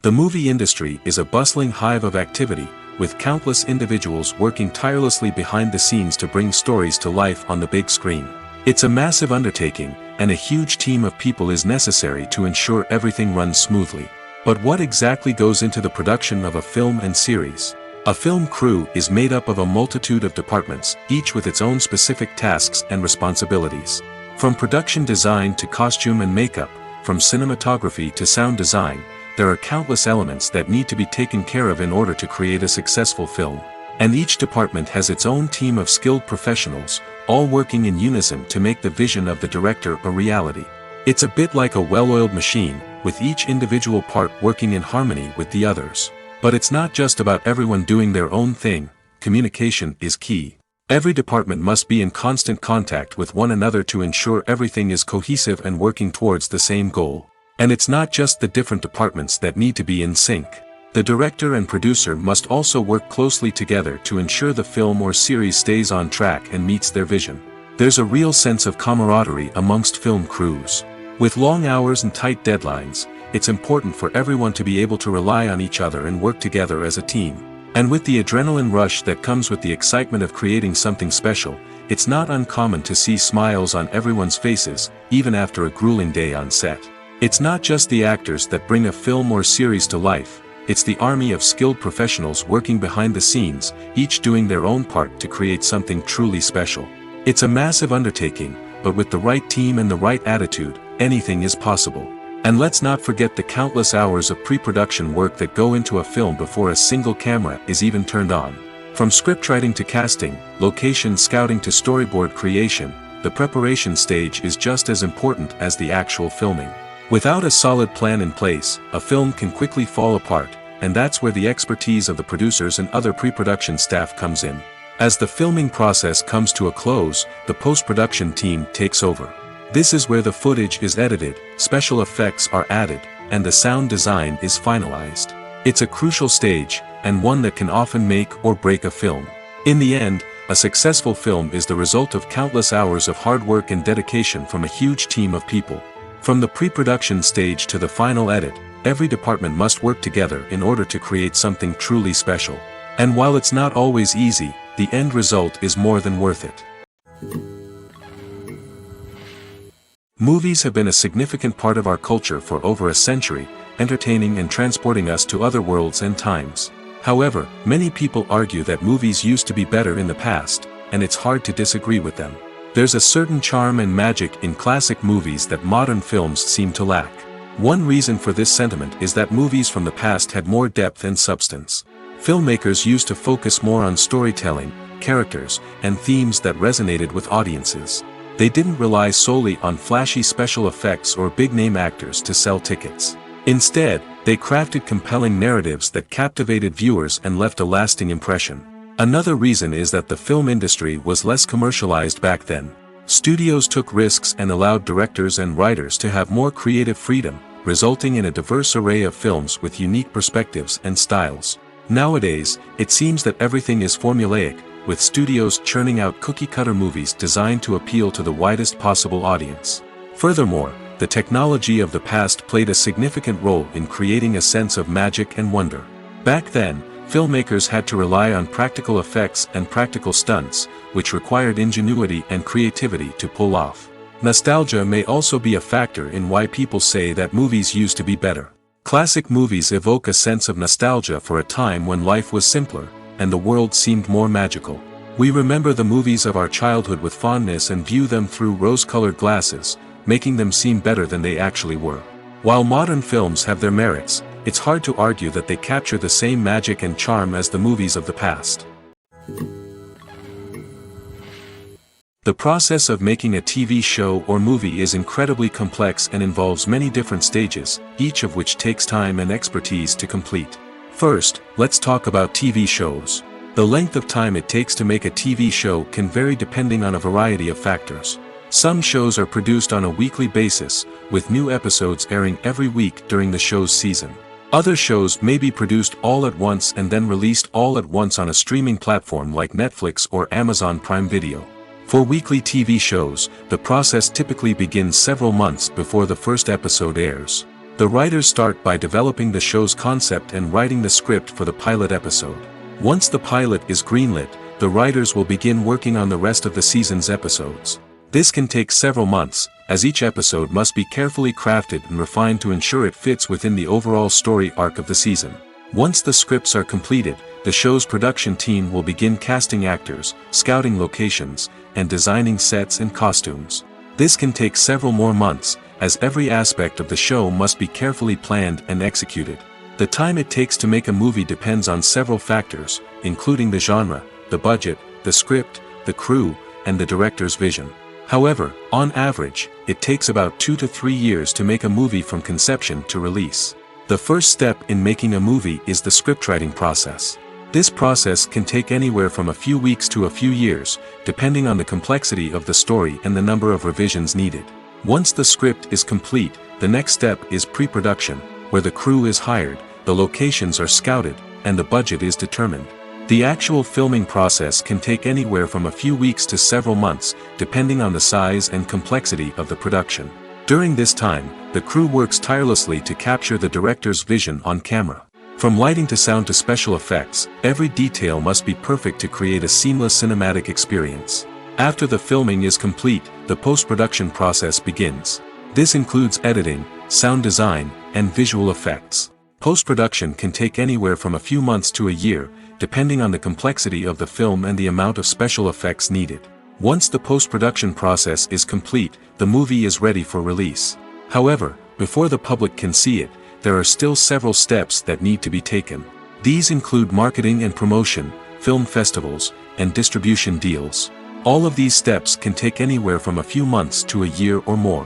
[SPEAKER 2] The movie industry is a bustling hive of activity, with countless individuals working tirelessly behind the scenes to bring stories to life on the big screen. It's a massive undertaking, and a huge team of people is necessary to ensure everything runs smoothly. But what exactly goes into the production of a film and series? A film crew is made up of a multitude of departments, each with its own specific tasks and responsibilities. From production design to costume and makeup, from cinematography to sound design, there are countless elements that need to be taken care of in order to create a successful film. And each department has its own team of skilled professionals, all working in unison to make the vision of the director a reality. It's a bit like a well-oiled machine, with each individual part working in harmony with the others. But it's not just about everyone doing their own thing, communication is key. Every department must be in constant contact with one another to ensure everything is cohesive and working towards the same goal. And it's not just the different departments that need to be in sync. The director and producer must also work closely together to ensure the film or series stays on track and meets their vision. There's a real sense of camaraderie amongst film crews. With long hours and tight deadlines, it's important for everyone to be able to rely on each other and work together as a team. And with the adrenaline rush that comes with the excitement of creating something special, it's not uncommon to see smiles on everyone's faces, even after a grueling day on set. It's not just the actors that bring a film or series to life, it's the army of skilled professionals working behind the scenes, each doing their own part to create something truly special. It's a massive undertaking, but with the right team and the right attitude, anything is possible. And let's not forget the countless hours of pre-production work that go into a film before a single camera is even turned on. From scriptwriting to casting, location scouting to storyboard creation, the preparation stage is just as important as the actual filming. Without a solid plan in place, a film can quickly fall apart, and that's where the expertise of the producers and other pre-production staff comes in. As the filming process comes to a close, the post-production team takes over. This is where the footage is edited, special effects are added, and the sound design is finalized. It's a crucial stage, and one that can often make or break a film. In the end, a successful film is the result of countless hours of hard work and dedication from a huge team of people. From the pre-production stage to the final edit, every department must work together in order to create something truly special. And while it's not always easy, the end result is more than worth it. Movies have been a significant part of our culture for over a century, entertaining and transporting us to other worlds and times. However, many people argue that movies used to be better in the past, and it's hard to disagree with them. There's a certain charm and magic in classic movies that modern films seem to lack. One reason for this sentiment is that movies from the past had more depth and substance. Filmmakers used to focus more on storytelling, characters, and themes that resonated with audiences. They didn't rely solely on flashy special effects or big-name actors to sell tickets. Instead, they crafted compelling narratives that captivated viewers and left a lasting impression. Another reason is that the film industry was less commercialized back then. Studios took risks and allowed directors and writers to have more creative freedom, resulting in a diverse array of films with unique perspectives and styles. Nowadays, it seems that everything is formulaic, with studios churning out cookie-cutter movies designed to appeal to the widest possible audience. Furthermore, the technology of the past played a significant role in creating a sense of magic and wonder. Back then, filmmakers had to rely on practical effects and practical stunts, which required ingenuity and creativity to pull off. Nostalgia may also be a factor in why people say that movies used to be better. Classic movies evoke a sense of nostalgia for a time when life was simpler, and the world seemed more magical. We remember the movies of our childhood with fondness and view them through rose-colored glasses, making them seem better than they actually were. While modern films have their merits, it's hard to argue that they capture the same magic and charm as the movies of the past. The process of making a TV show or movie is incredibly complex and involves many different stages, each of which takes time and expertise to complete. First, let's talk about TV shows. The length of time it takes to make a TV show can vary depending on a variety of factors. Some shows are produced on a weekly basis, with new episodes airing every week during the show's season. Other shows may be produced all at once and then released all at once on a streaming platform like Netflix or Amazon Prime Video. For weekly TV shows, the process typically begins several months before the first episode airs. The writers start by developing the show's concept and writing the script for the pilot episode. Once the pilot is greenlit, the writers will begin working on the rest of the season's episodes. This can take several months, as each episode must be carefully crafted and refined to ensure it fits within the overall story arc of the season. Once the scripts are completed, the show's production team will begin casting actors, scouting locations, and designing sets and costumes. This can take several more months, as every aspect of the show must be carefully planned and executed. The time it takes to make a movie depends on several factors, including the genre, the budget, the script, the crew, and the director's vision. However, on average, it takes about 2 to 3 years to make a movie from conception to release. The first step in making a movie is the scriptwriting process. This process can take anywhere from a few weeks to a few years, depending on the complexity of the story and the number of revisions needed. Once the script is complete, the next step is pre-production, where the crew is hired, the locations are scouted, and the budget is determined. The actual filming process can take anywhere from a few weeks to several months, depending on the size and complexity of the production. During this time, the crew works tirelessly to capture the director's vision on camera. From lighting to sound to special effects, every detail must be perfect to create a seamless cinematic experience. After the filming is complete, the post-production process begins. This includes editing, sound design, and visual effects. Post-production can take anywhere from a few months to a year, depending on the complexity of the film and the amount of special effects needed. Once the post-production process is complete, the movie is ready for release. However, before the public can see it, there are still several steps that need to be taken. These include marketing and promotion, film festivals, and distribution deals. All of these steps can take anywhere from a few months to a year or more.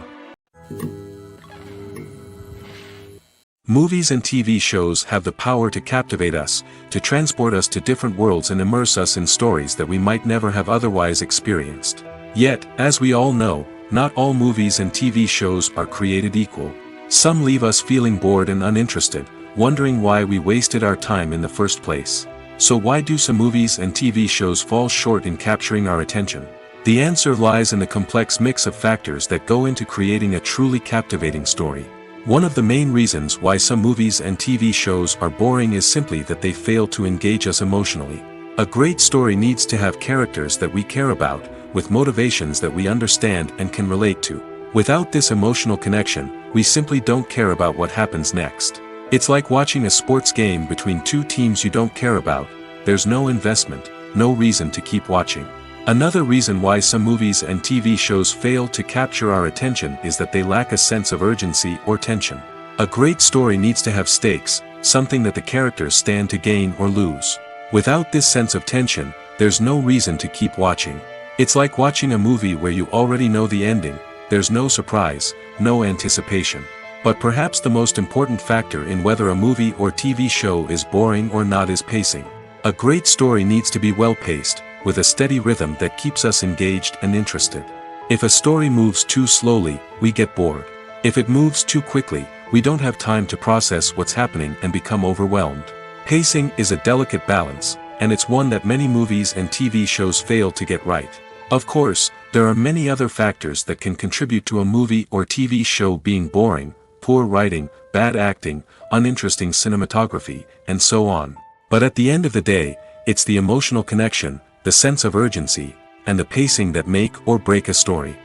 [SPEAKER 2] Movies and TV shows have the power to captivate us, to transport us to different worlds and immerse us in stories that we might never have otherwise experienced. Yet, as we all know, not all movies and TV shows are created equal. Some leave us feeling bored and uninterested, wondering why we wasted our time in the first place. So why do some movies and TV shows fall short in capturing our attention? The answer lies in the complex mix of factors that go into creating a truly captivating story. One of the main reasons why some movies and TV shows are boring is simply that they fail to engage us emotionally. A great story needs to have characters that we care about, with motivations that we understand and can relate to. Without this emotional connection, we simply don't care about what happens next. It's like watching a sports game between two teams you don't care about. There's no investment, no reason to keep watching. Another reason why some movies and TV shows fail to capture our attention is that they lack a sense of urgency or tension. A great story needs to have stakes, something that the characters stand to gain or lose. Without this sense of tension, there's no reason to keep watching. It's like watching a movie where you already know the ending. There's no surprise, no anticipation. But perhaps the most important factor in whether a movie or TV show is boring or not is pacing. A great story needs to be well-paced, with a steady rhythm that keeps us engaged and interested. If a story moves too slowly, we get bored. If it moves too quickly, we don't have time to process what's happening and become overwhelmed. Pacing is a delicate balance, and it's one that many movies and TV shows fail to get right. Of course, there are many other factors that can contribute to a movie or TV show being boring: poor writing, bad acting, uninteresting cinematography, and so on. But at the end of the day, it's the emotional connection, the sense of urgency, and the pacing that make or break a story.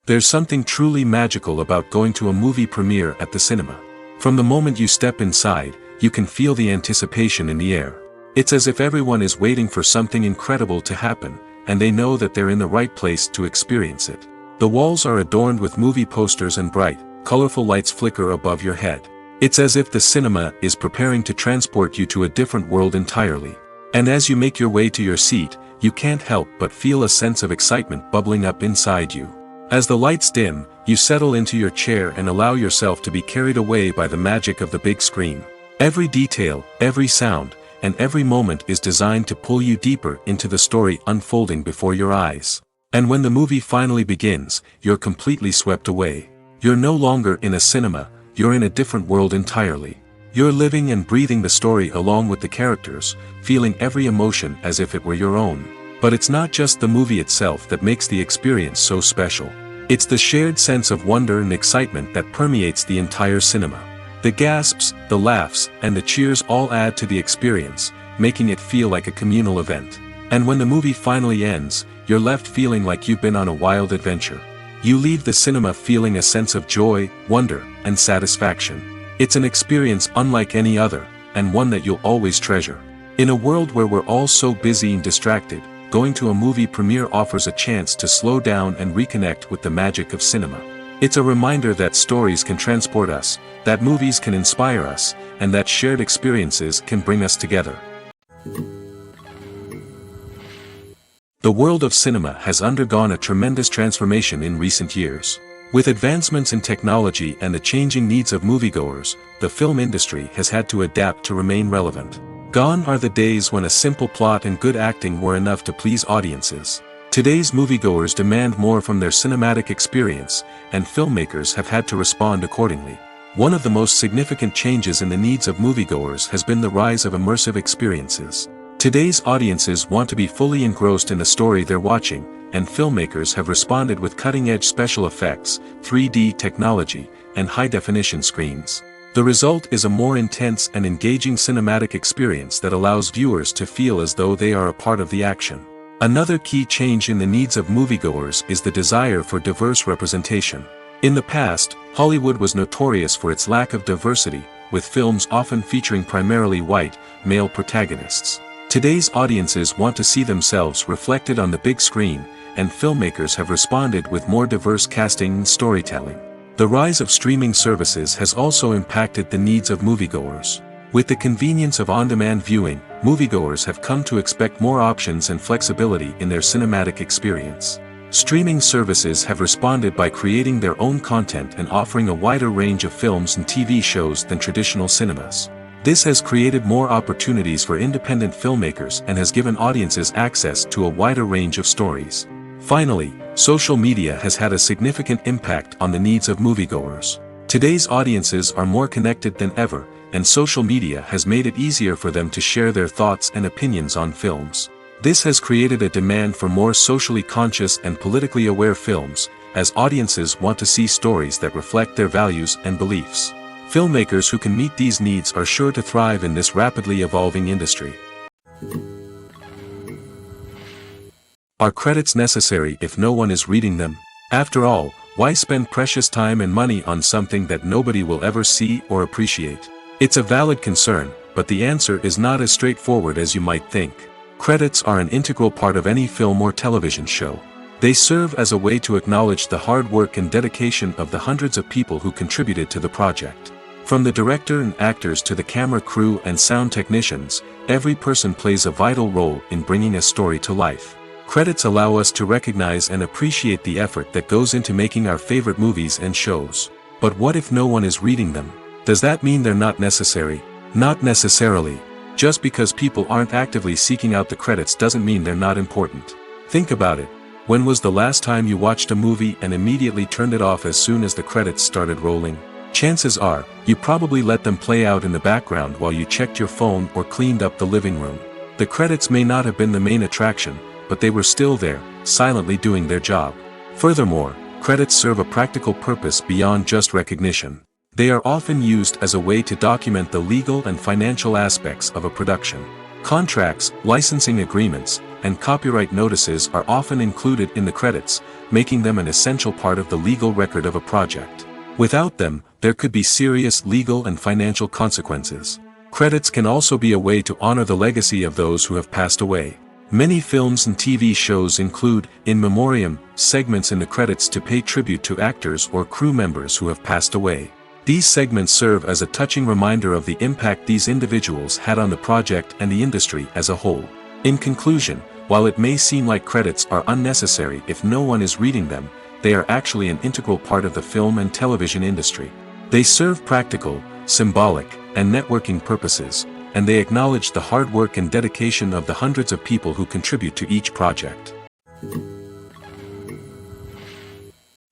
[SPEAKER 2] There's something truly magical about going to a movie premiere at the cinema. From the moment you step inside, you can feel the anticipation in the air. It's as if everyone is waiting for something incredible to happen, and they know that they're in the right place to experience it. The walls are adorned with movie posters and bright, colorful lights flicker above your head. It's as if the cinema is preparing to transport you to a different world entirely. And as you make your way to your seat, you can't help but feel a sense of excitement bubbling up inside you. As the lights dim, you settle into your chair and allow yourself to be carried away by the magic of the big screen. Every detail, every sound, and every moment is designed to pull you deeper into the story unfolding before your eyes. And when the movie finally begins, you're completely swept away. You're no longer in a cinema, you're in a different world entirely. You're living and breathing the story along with the characters, feeling every emotion as if it were your own. But it's not just the movie itself that makes the experience so special. It's the shared sense of wonder and excitement that permeates the entire cinema. The gasps, the laughs, and the cheers all add to the experience, making it feel like a communal event. And when the movie finally ends, you're left feeling like you've been on a wild adventure. You leave the cinema feeling a sense of joy, wonder, and satisfaction. It's an experience unlike any other, and one that you'll always treasure. In a world where we're all so busy and distracted, going to a movie premiere offers a chance to slow down and reconnect with the magic of cinema. It's a reminder that stories can transport us, that movies can inspire us, and that shared experiences can bring us together. The world of cinema has undergone a tremendous transformation in recent years. With advancements in technology and the changing needs of moviegoers, the film industry has had to adapt to remain relevant. Gone are the days when a simple plot and good acting were enough to please audiences. Today's moviegoers demand more from their cinematic experience, and filmmakers have had to respond accordingly. One of the most significant changes in the needs of moviegoers has been the rise of immersive experiences. Today's audiences want to be fully engrossed in the story they're watching, and filmmakers have responded with cutting-edge special effects, 3D technology, and high-definition screens. The result is a more intense and engaging cinematic experience that allows viewers to feel as though they are a part of the action. Another key change in the needs of moviegoers is the desire for diverse representation. In the past, Hollywood was notorious for its lack of diversity, with films often featuring primarily white, male protagonists. Today's audiences want to see themselves reflected on the big screen, and filmmakers have responded with more diverse casting and storytelling. The rise of streaming services has also impacted the needs of moviegoers. With the convenience of on-demand viewing, moviegoers have come to expect more options and flexibility in their cinematic experience. Streaming services have responded by creating their own content and offering a wider range of films and TV shows than traditional cinemas. This has created more opportunities for independent filmmakers and has given audiences access to a wider range of stories. Finally, social media has had a significant impact on the needs of moviegoers. Today's audiences are more connected than ever, and social media has made it easier for them to share their thoughts and opinions on films. This has created a demand for more socially conscious and politically aware films, as audiences want to see stories that reflect their values and beliefs. Filmmakers who can meet these needs are sure to thrive in this rapidly evolving industry. Are credits necessary if no one is reading them? After all, why spend precious time and money on something that nobody will ever see or appreciate? It's a valid concern, but the answer is not as straightforward as you might think. Credits are an integral part of any film or television show. They serve as a way to acknowledge the hard work and dedication of the hundreds of people who contributed to the project. From the director and actors to the camera crew and sound technicians, every person plays a vital role in bringing a story to life. Credits allow us to recognize and appreciate the effort that goes into making our favorite movies and shows. But what if no one is reading them? Does that mean they're not necessary? Not necessarily. Just because people aren't actively seeking out the credits doesn't mean they're not important. Think about it. When was the last time you watched a movie and immediately turned it off as soon as the credits started rolling? Chances are, you probably let them play out in the background while you checked your phone or cleaned up the living room. The credits may not have been the main attraction, but they were still there, silently doing their job. Furthermore, credits serve a practical purpose beyond just recognition. They are often used as a way to document the legal and financial aspects of a production. Contracts, licensing agreements, and copyright notices are often included in the credits, making them an essential part of the legal record of a project. Without them, there could be serious legal and financial consequences. Credits can also be a way to honor the legacy of those who have passed away. Many films and TV shows include, in memoriam, segments in the credits to pay tribute to actors or crew members who have passed away. These segments serve as a touching reminder of the impact these individuals had on the project and the industry as a whole. In conclusion, while it may seem like credits are unnecessary if no one is reading them, they are actually an integral part of the film and television industry. They serve practical, symbolic, and networking purposes, and they acknowledge the hard work and dedication of the hundreds of people who contribute to each project.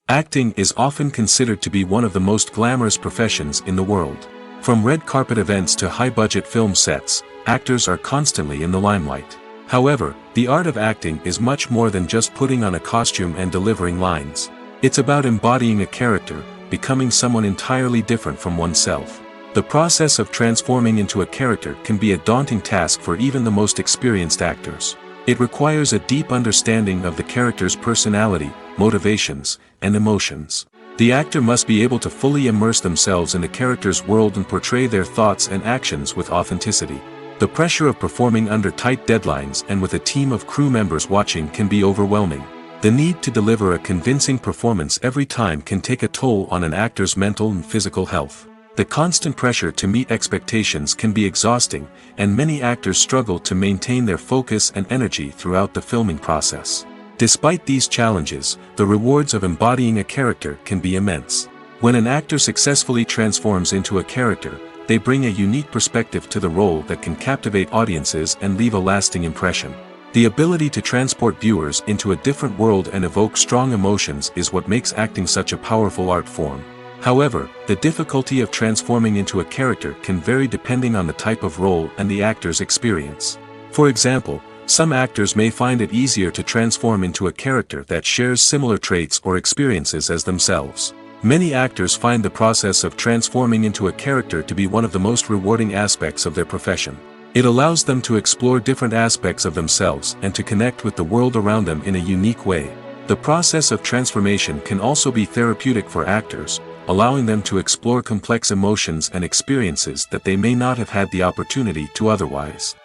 [SPEAKER 2] Acting is often considered to be one of the most glamorous professions in the world. From red carpet events to high-budget film sets, actors are constantly in the limelight. However, the art of acting is much more than just putting on a costume and delivering lines. It's about embodying a character, becoming someone entirely different from oneself. The process of transforming into a character can be a daunting task for even the most experienced actors. It requires a deep understanding of the character's personality, motivations, and emotions. The actor must be able to fully immerse themselves in the character's world and portray their thoughts and actions with authenticity. The pressure of performing under tight deadlines and with a team of crew members watching can be overwhelming. The need to deliver a convincing performance every time can take a toll on an actor's mental and physical health. The constant pressure to meet expectations can be exhausting, and many actors struggle to maintain their focus and energy throughout the filming process. Despite these challenges, the rewards of embodying a character can be immense. When an actor successfully transforms into a character, they bring a unique perspective to the role that can captivate audiences and leave a lasting impression. The ability to transport viewers into a different world and evoke strong emotions is what makes acting such a powerful art form. However, the difficulty of transforming into a character can vary depending on the type of role and the actor's experience. For example, some actors may find it easier to transform into a character that shares similar traits or experiences as themselves. Many actors find the process of transforming into a character to be one of the most rewarding aspects of their profession. It allows them to explore different aspects of themselves and to connect with the world around them in a unique way. The process of transformation can also be therapeutic for actors, allowing them to explore complex emotions and experiences that they may not have had the opportunity to otherwise.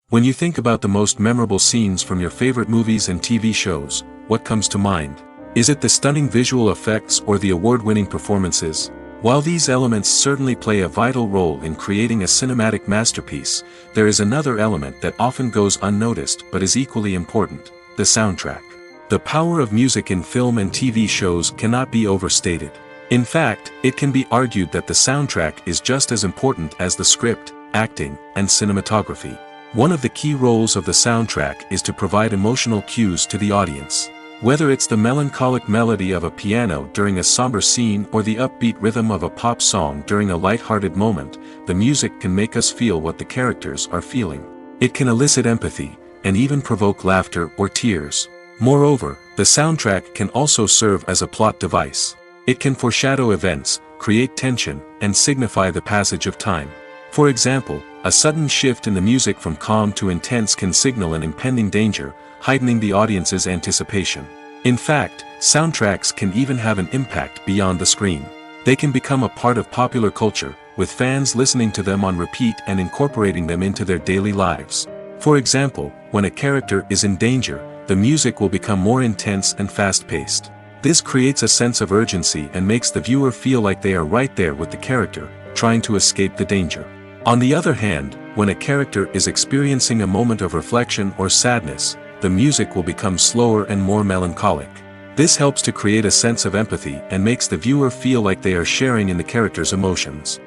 [SPEAKER 2] When you think about the most memorable scenes from your favorite movies and TV shows, what comes to mind? Is it the stunning visual effects or the award-winning performances? While these elements certainly play a vital role in creating a cinematic masterpiece, there is another element that often goes unnoticed but is equally important: the soundtrack. The power of music in film and TV shows cannot be overstated. In fact, it can be argued that the soundtrack is just as important as the script, acting, and cinematography. One of the key roles of the soundtrack is to provide emotional cues to the audience. Whether it's the melancholic melody of a piano during a somber scene or the upbeat rhythm of a pop song during a light-hearted moment, the music can make us feel what the characters are feeling. It can elicit empathy, and even provoke laughter or tears. Moreover, the soundtrack can also serve as a plot device. It can foreshadow events, create tension, and signify the passage of time. For example, a sudden shift in the music from calm to intense can signal an impending danger, heightening the audience's anticipation. In fact, soundtracks can even have an impact beyond the screen. They can become a part of popular culture, with fans listening to them on repeat and incorporating them into their daily lives. For example, when a character is in danger, the music will become more intense and fast-paced. This creates a sense of urgency and makes the viewer feel like they are right there with the character, trying to escape the danger. On the other hand, when a character is experiencing a moment of reflection or sadness, the music will become slower and more melancholic. This helps to create a sense of empathy and makes the viewer feel like they are sharing in the character's emotions.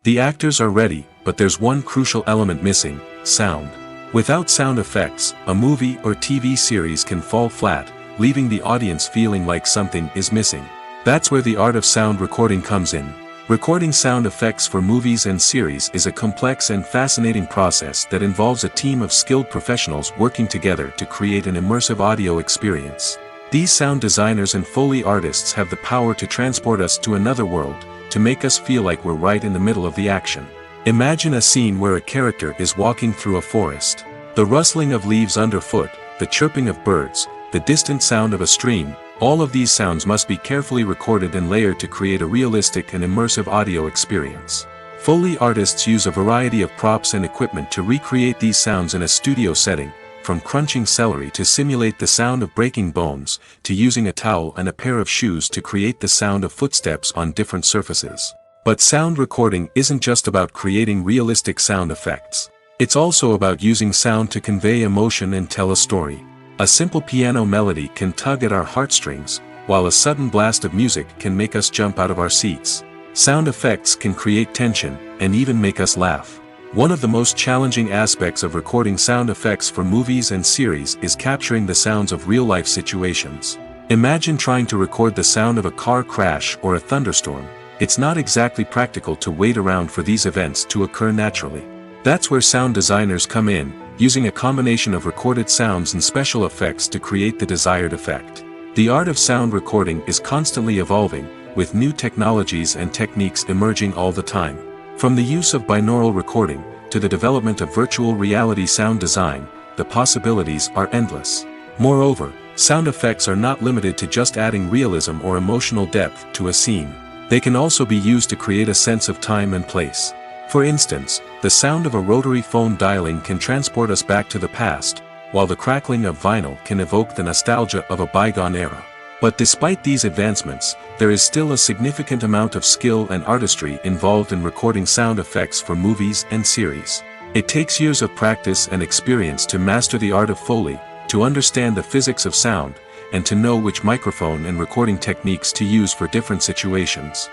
[SPEAKER 2] The actors are ready, but there's one crucial element missing: sound. Without sound effects, a movie or TV series can fall flat, leaving the audience feeling like something is missing. That's where the art of sound recording comes in. Recording sound effects for movies and series is a complex and fascinating process that involves a team of skilled professionals working together to create an immersive audio experience. These sound designers and Foley artists have the power to transport us to another world, to make us feel like we're right in the middle of the action. Imagine a scene where a character is walking through a forest. The rustling of leaves underfoot, the chirping of birds, the distant sound of a stream, All of these sounds must be carefully recorded and layered to create a realistic and immersive audio experience. Foley artists use a variety of props and equipment to recreate these sounds in a studio setting, from crunching celery to simulate the sound of breaking bones, to using a towel and a pair of shoes to create the sound of footsteps on different surfaces. But sound recording isn't just about creating realistic sound effects. It's also about using sound to convey emotion and tell a story. A simple piano melody can tug at our heartstrings, while a sudden blast of music can make us jump out of our seats. Sound effects can create tension, and even make us laugh. One of the most challenging aspects of recording sound effects for movies and series is capturing the sounds of real-life situations. Imagine trying to record the sound of a car crash or a thunderstorm. It's not exactly practical to wait around for these events to occur naturally. That's where sound designers come in, using a combination of recorded sounds and special effects to create the desired effect. The art of sound recording is constantly evolving, with new technologies and techniques emerging all the time. From the use of binaural recording, to the development of virtual reality sound design, the possibilities are endless. Moreover, sound effects are not limited to just adding realism or emotional depth to a scene. They can also be used to create a sense of time and place. For instance, the sound of a rotary phone dialing can transport us back to the past, while the crackling of vinyl can evoke the nostalgia of a bygone era. But despite these advancements, there is still a significant amount of skill and artistry involved in recording sound effects for movies and series. It takes years of practice and experience to master the art of Foley, to understand the physics of sound, and to know which microphone and recording techniques to use for different situations.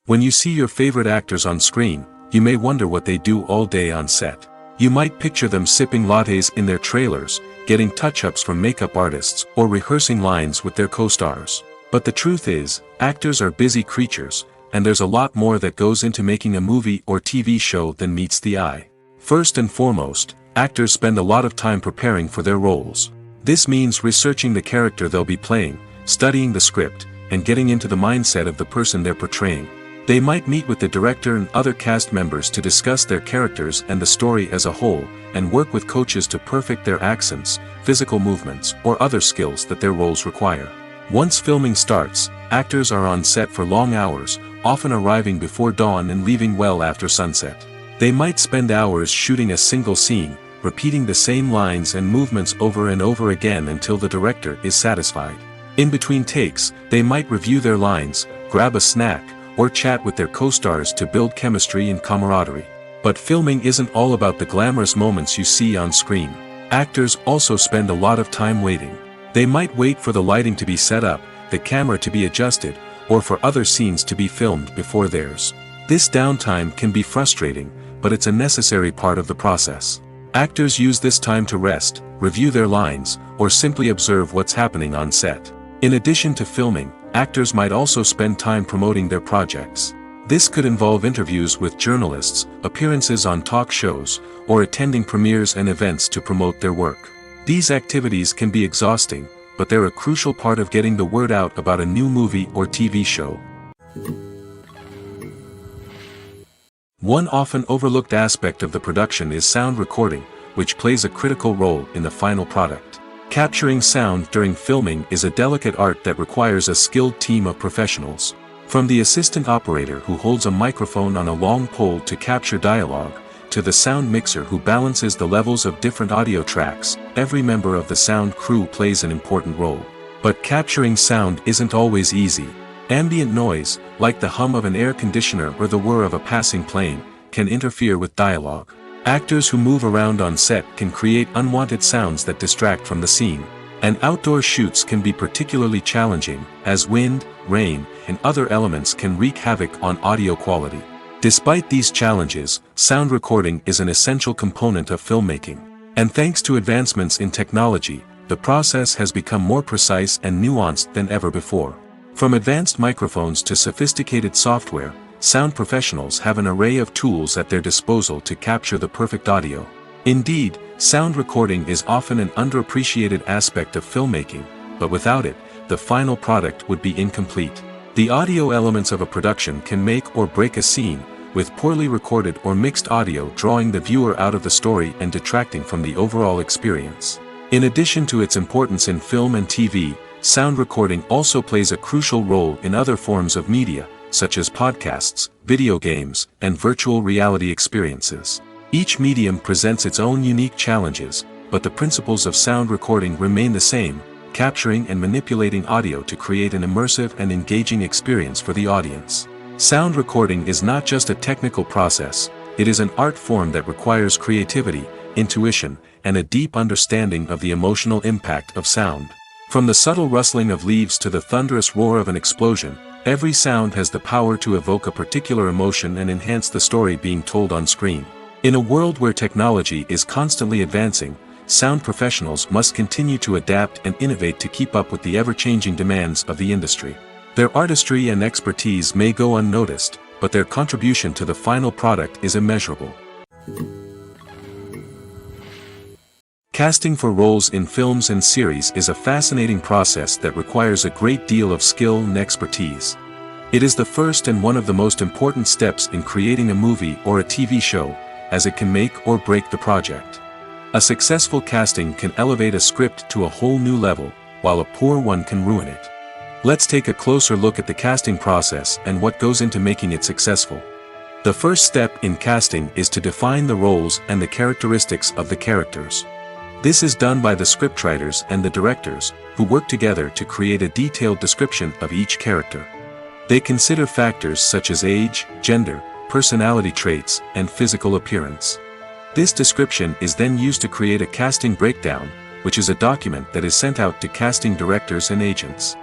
[SPEAKER 2] When you see your favorite actors on screen, you may wonder what they do all day on set. You might picture them sipping lattes in their trailers, getting touch-ups from makeup artists, or rehearsing lines with their co-stars. But the truth is, actors are busy creatures, and there's a lot more that goes into making a movie or TV show than meets the eye. First and foremost, actors spend a lot of time preparing for their roles. This means researching the character they'll be playing, studying the script, and getting into the mindset of the person they're portraying. They might meet with the director and other cast members to discuss their characters and the story as a whole, and work with coaches to perfect their accents, physical movements, or other skills that their roles require. Once filming starts, actors are on set for long hours, often arriving before dawn and leaving well after sunset. They might spend hours shooting a single scene, repeating the same lines and movements over and over again until the director is satisfied. In between takes, they might review their lines, grab a snack, or chat with their co-stars to build chemistry and camaraderie. But filming isn't all about the glamorous moments you see on screen. Actors also spend a lot of time waiting. They might wait for the lighting to be set up, the camera to be adjusted, or for other scenes to be filmed before theirs. This downtime can be frustrating, but it's a necessary part of the process. Actors use this time to rest, review their lines, or simply observe what's happening on set. In addition to filming, actors might also spend time promoting their projects. This could involve interviews with journalists, appearances on talk shows, or attending premieres and events to promote their work. These activities can be exhausting, but they're a crucial part of getting the word out about a new movie or TV show. One often overlooked aspect of the production is sound recording, which plays a critical role in the final product. Capturing sound during filming is a delicate art that requires a skilled team of professionals. From the assistant operator who holds a microphone on a long pole to capture dialogue, to the sound mixer who balances the levels of different audio tracks, every member of the sound crew plays an important role. But capturing sound isn't always easy. Ambient noise, like the hum of an air conditioner or the whir of a passing plane, can interfere with dialogue. Actors who move around on set can create unwanted sounds that distract from the scene. And outdoor shoots can be particularly challenging, as wind, rain, and other elements can wreak havoc on audio quality. Despite these challenges, sound recording is an essential component of filmmaking. And thanks to advancements in technology, the process has become more precise and nuanced than ever before. From advanced microphones to sophisticated software, sound professionals have an array of tools at their disposal to capture the perfect audio. Indeed, sound recording is often an underappreciated aspect of filmmaking, but without it, the final product would be incomplete. The audio elements of a production can make or break a scene, with poorly recorded or mixed audio drawing the viewer out of the story and detracting from the overall experience. In addition to its importance in film and TV, sound recording also plays a crucial role in other forms of media, such as podcasts, video games, and virtual reality experiences. Each medium presents its own unique challenges, but the principles of sound recording remain the same, capturing and manipulating audio to create an immersive and engaging experience for the audience. Sound recording is not just a technical process, it is an art form that requires creativity, intuition, and a deep understanding of the emotional impact of sound. From the subtle rustling of leaves to the thunderous roar of an explosion, every sound has the power to evoke a particular emotion and enhance the story being told on screen. In a world where technology is constantly advancing, sound professionals must continue to adapt and innovate to keep up with the ever-changing demands of the industry. Their artistry and expertise may go unnoticed, but their contribution to the final product is immeasurable. Casting for roles in films and series is a fascinating process that requires a great deal of skill and expertise. It is the first and one of the most important steps in creating a movie or a TV show, as it can make or break the project. A successful casting can elevate a script to a whole new level, while a poor one can ruin it. Let's take a closer look at the casting process and what goes into making it successful. The first step in casting is to define the roles and the characteristics of the characters. This is done by the scriptwriters and the directors, who work together to create a detailed description of each character. They consider factors such as age, gender, personality traits, and physical appearance. This description is then used to create a casting breakdown, which is a document that is sent out to casting directors and agents.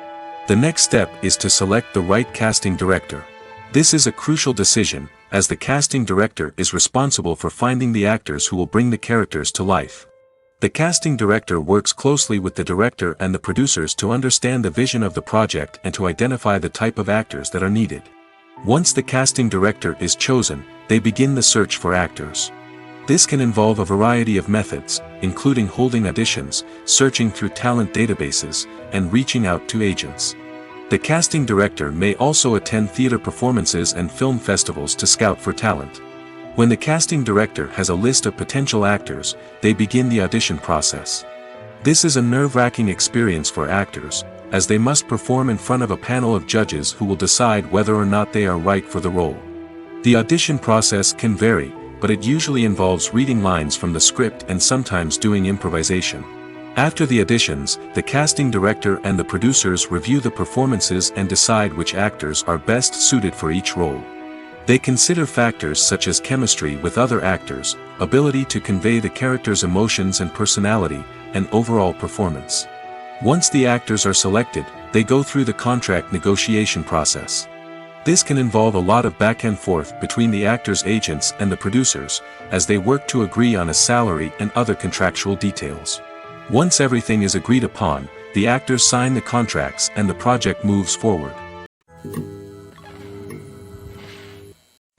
[SPEAKER 2] The next step is to select the right casting director. This is a crucial decision, as the casting director is responsible for finding the actors who will bring the characters to life. The casting director works closely with the director and the producers to understand the vision of the project and to identify the type of actors that are needed. Once the casting director is chosen, they begin the search for actors. This can involve a variety of methods, including holding auditions, searching through talent databases, and reaching out to agents. The casting director may also attend theater performances and film festivals to scout for talent. When the casting director has a list of potential actors, they begin the audition process. This is a nerve-wracking experience for actors, as they must perform in front of a panel of judges who will decide whether or not they are right for the role. The audition process can vary, but it usually involves reading lines from the script and sometimes doing improvisation. After the auditions, the casting director and the producers review the performances and decide which actors are best suited for each role. They consider factors such as chemistry with other actors, ability to convey the character's emotions and personality, and overall performance. Once the actors are selected, they go through the contract negotiation process. This can involve a lot of back and forth between the actors' agents and the producers, as they work to agree on a salary and other contractual details. Once everything is agreed upon, the actors sign the contracts and the project moves forward.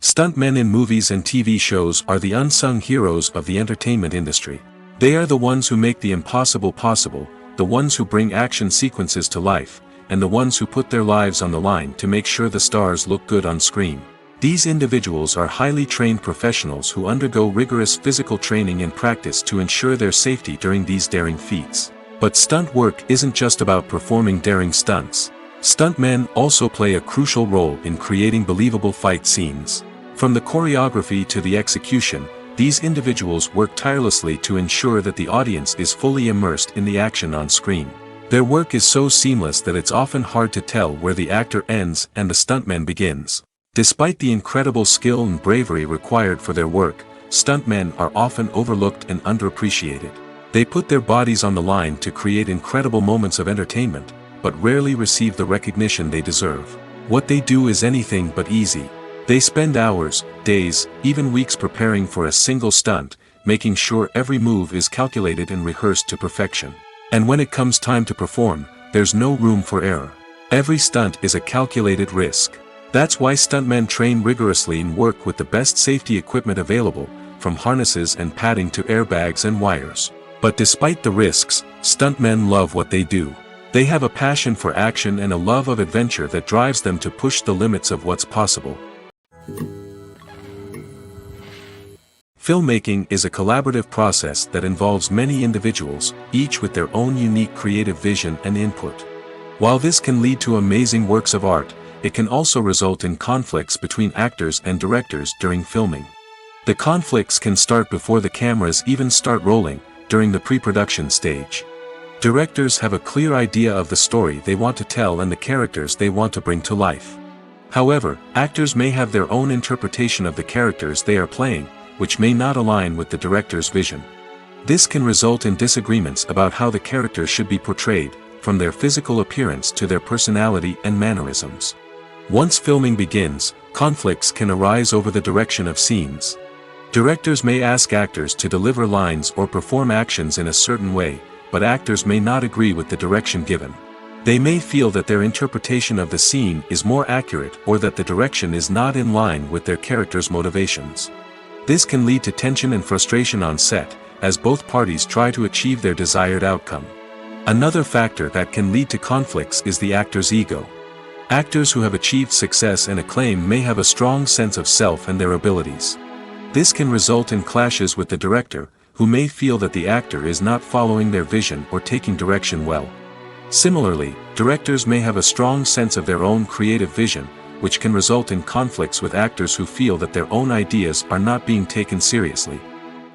[SPEAKER 2] Stuntmen in movies and TV shows are the unsung heroes of the entertainment industry. They are the ones who make the impossible possible, the ones who bring action sequences to life, and the ones who put their lives on the line to make sure the stars look good on screen. These individuals are highly trained professionals who undergo rigorous physical training and practice to ensure their safety during these daring feats. But stunt work isn't just about performing daring stunts. Stuntmen also play a crucial role in creating believable fight scenes. From the choreography to the execution, these individuals work tirelessly to ensure that the audience is fully immersed in the action on screen. Their work is so seamless that it's often hard to tell where the actor ends and the stuntman begins. Despite the incredible skill and bravery required for their work, stuntmen are often overlooked and underappreciated. They put their bodies on the line to create incredible moments of entertainment, but rarely receive the recognition they deserve. What they do is anything but easy. They spend hours, days, even weeks preparing for a single stunt, making sure every move is calculated and rehearsed to perfection. And when it comes time to perform, there's no room for error. Every stunt is a calculated risk. That's why stuntmen train rigorously and work with the best safety equipment available, from harnesses and padding to airbags and wires. But despite the risks, stuntmen love what they do. They have a passion for action and a love of adventure that drives them to push the limits of what's possible. Filmmaking is a collaborative process that involves many individuals, each with their own unique creative vision and input. While this can lead to amazing works of art, it can also result in conflicts between actors and directors during filming. The conflicts can start before the cameras even start rolling, during the pre-production stage. Directors have a clear idea of the story they want to tell and the characters they want to bring to life. However, actors may have their own interpretation of the characters they are playing, which may not align with the director's vision. This can result in disagreements about how the character should be portrayed, from their physical appearance to their personality and mannerisms. Once filming begins, conflicts can arise over the direction of scenes. Directors may ask actors to deliver lines or perform actions in a certain way, but actors may not agree with the direction given. They may feel that their interpretation of the scene is more accurate or that the direction is not in line with their character's motivations. This can lead to tension and frustration on set, as both parties try to achieve their desired outcome. Another factor that can lead to conflicts is the actor's ego. Actors who have achieved success and acclaim may have a strong sense of self and their abilities. This can result in clashes with the director, who may feel that the actor is not following their vision or taking direction well. Similarly, directors may have a strong sense of their own creative vision, which can result in conflicts with actors who feel that their own ideas are not being taken seriously.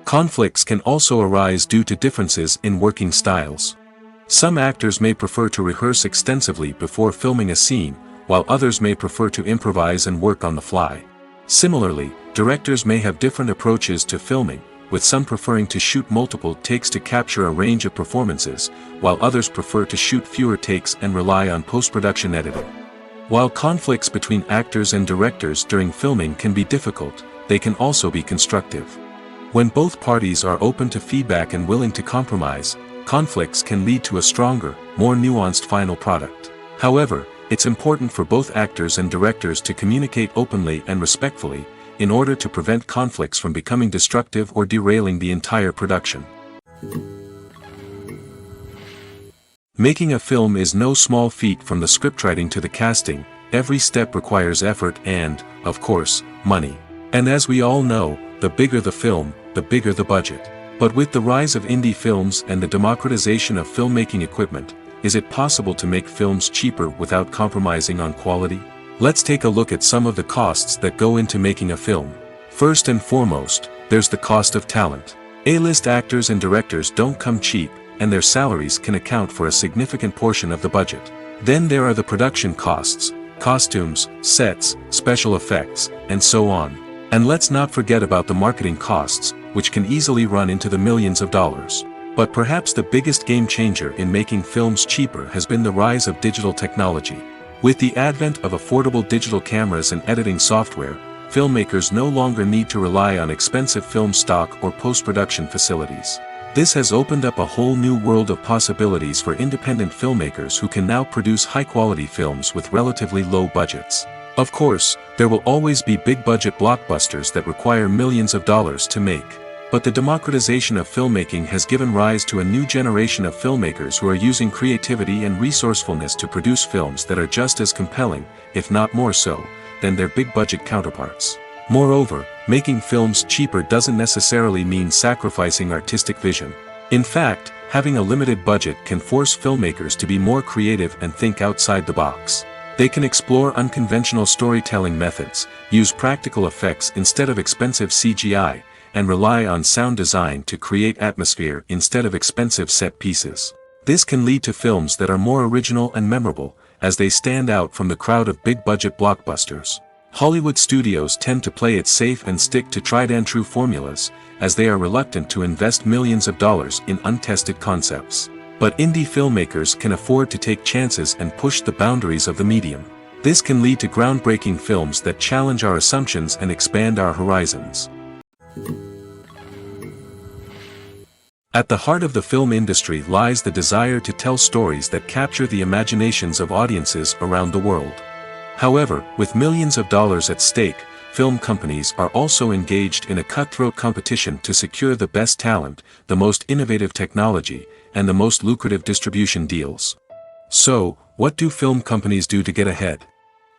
[SPEAKER 2] Conflicts can also arise due to differences in working styles. Some actors may prefer to rehearse extensively before filming a scene, while others may prefer to improvise and work on the fly. Similarly, directors may have different approaches to filming, with some preferring to shoot multiple takes to capture a range of performances, while others prefer to shoot fewer takes and rely on post-production editing. While conflicts between actors and directors during filming can be difficult, they can also be constructive. When both parties are open to feedback and willing to compromise, conflicts can lead to a stronger, more nuanced final product. However, it's important for both actors and directors to communicate openly and respectfully, in order to prevent conflicts from becoming destructive or derailing the entire production. Making a film is no small feat. From the scriptwriting to the casting, every step requires effort and, of course, money. And as we all know, the bigger the film, the bigger the budget. But with the rise of indie films and the democratization of filmmaking equipment, is it possible to make films cheaper without compromising on quality? Let's take a look at some of the costs that go into making a film. First and foremost, there's the cost of talent. A-list actors and directors don't come cheap, and their salaries can account for a significant portion of the budget. Then there are the production costs, costumes, sets, special effects, and so on. And let's not forget about the marketing costs, which can easily run into the millions of dollars. But perhaps the biggest game changer in making films cheaper has been the rise of digital technology. With the advent of affordable digital cameras and editing software, filmmakers no longer need to rely on expensive film stock or post-production facilities. This has opened up a whole new world of possibilities for independent filmmakers who can now produce high-quality films with relatively low budgets. Of course, there will always be big-budget blockbusters that require millions of dollars to make. But the democratization of filmmaking has given rise to a new generation of filmmakers who are using creativity and resourcefulness to produce films that are just as compelling, if not more so, than their big-budget counterparts. Moreover, making films cheaper doesn't necessarily mean sacrificing artistic vision. In fact, having a limited budget can force filmmakers to be more creative and think outside the box. They can explore unconventional storytelling methods, use practical effects instead of expensive CGI, and rely on sound design to create atmosphere instead of expensive set pieces. This can lead to films that are more original and memorable, as they stand out from the crowd of big-budget blockbusters. Hollywood studios tend to play it safe and stick to tried-and-true formulas, as they are reluctant to invest millions of dollars in untested concepts. But indie filmmakers can afford to take chances and push the boundaries of the medium. This can lead to groundbreaking films that challenge our assumptions and expand our horizons. At the heart of the film industry lies the desire to tell stories that capture the imaginations of audiences around the world. However, with millions of dollars at stake, film companies are also engaged in a cutthroat competition to secure the best talent, the most innovative technology, and the most lucrative distribution deals. So, what do film companies do to get ahead?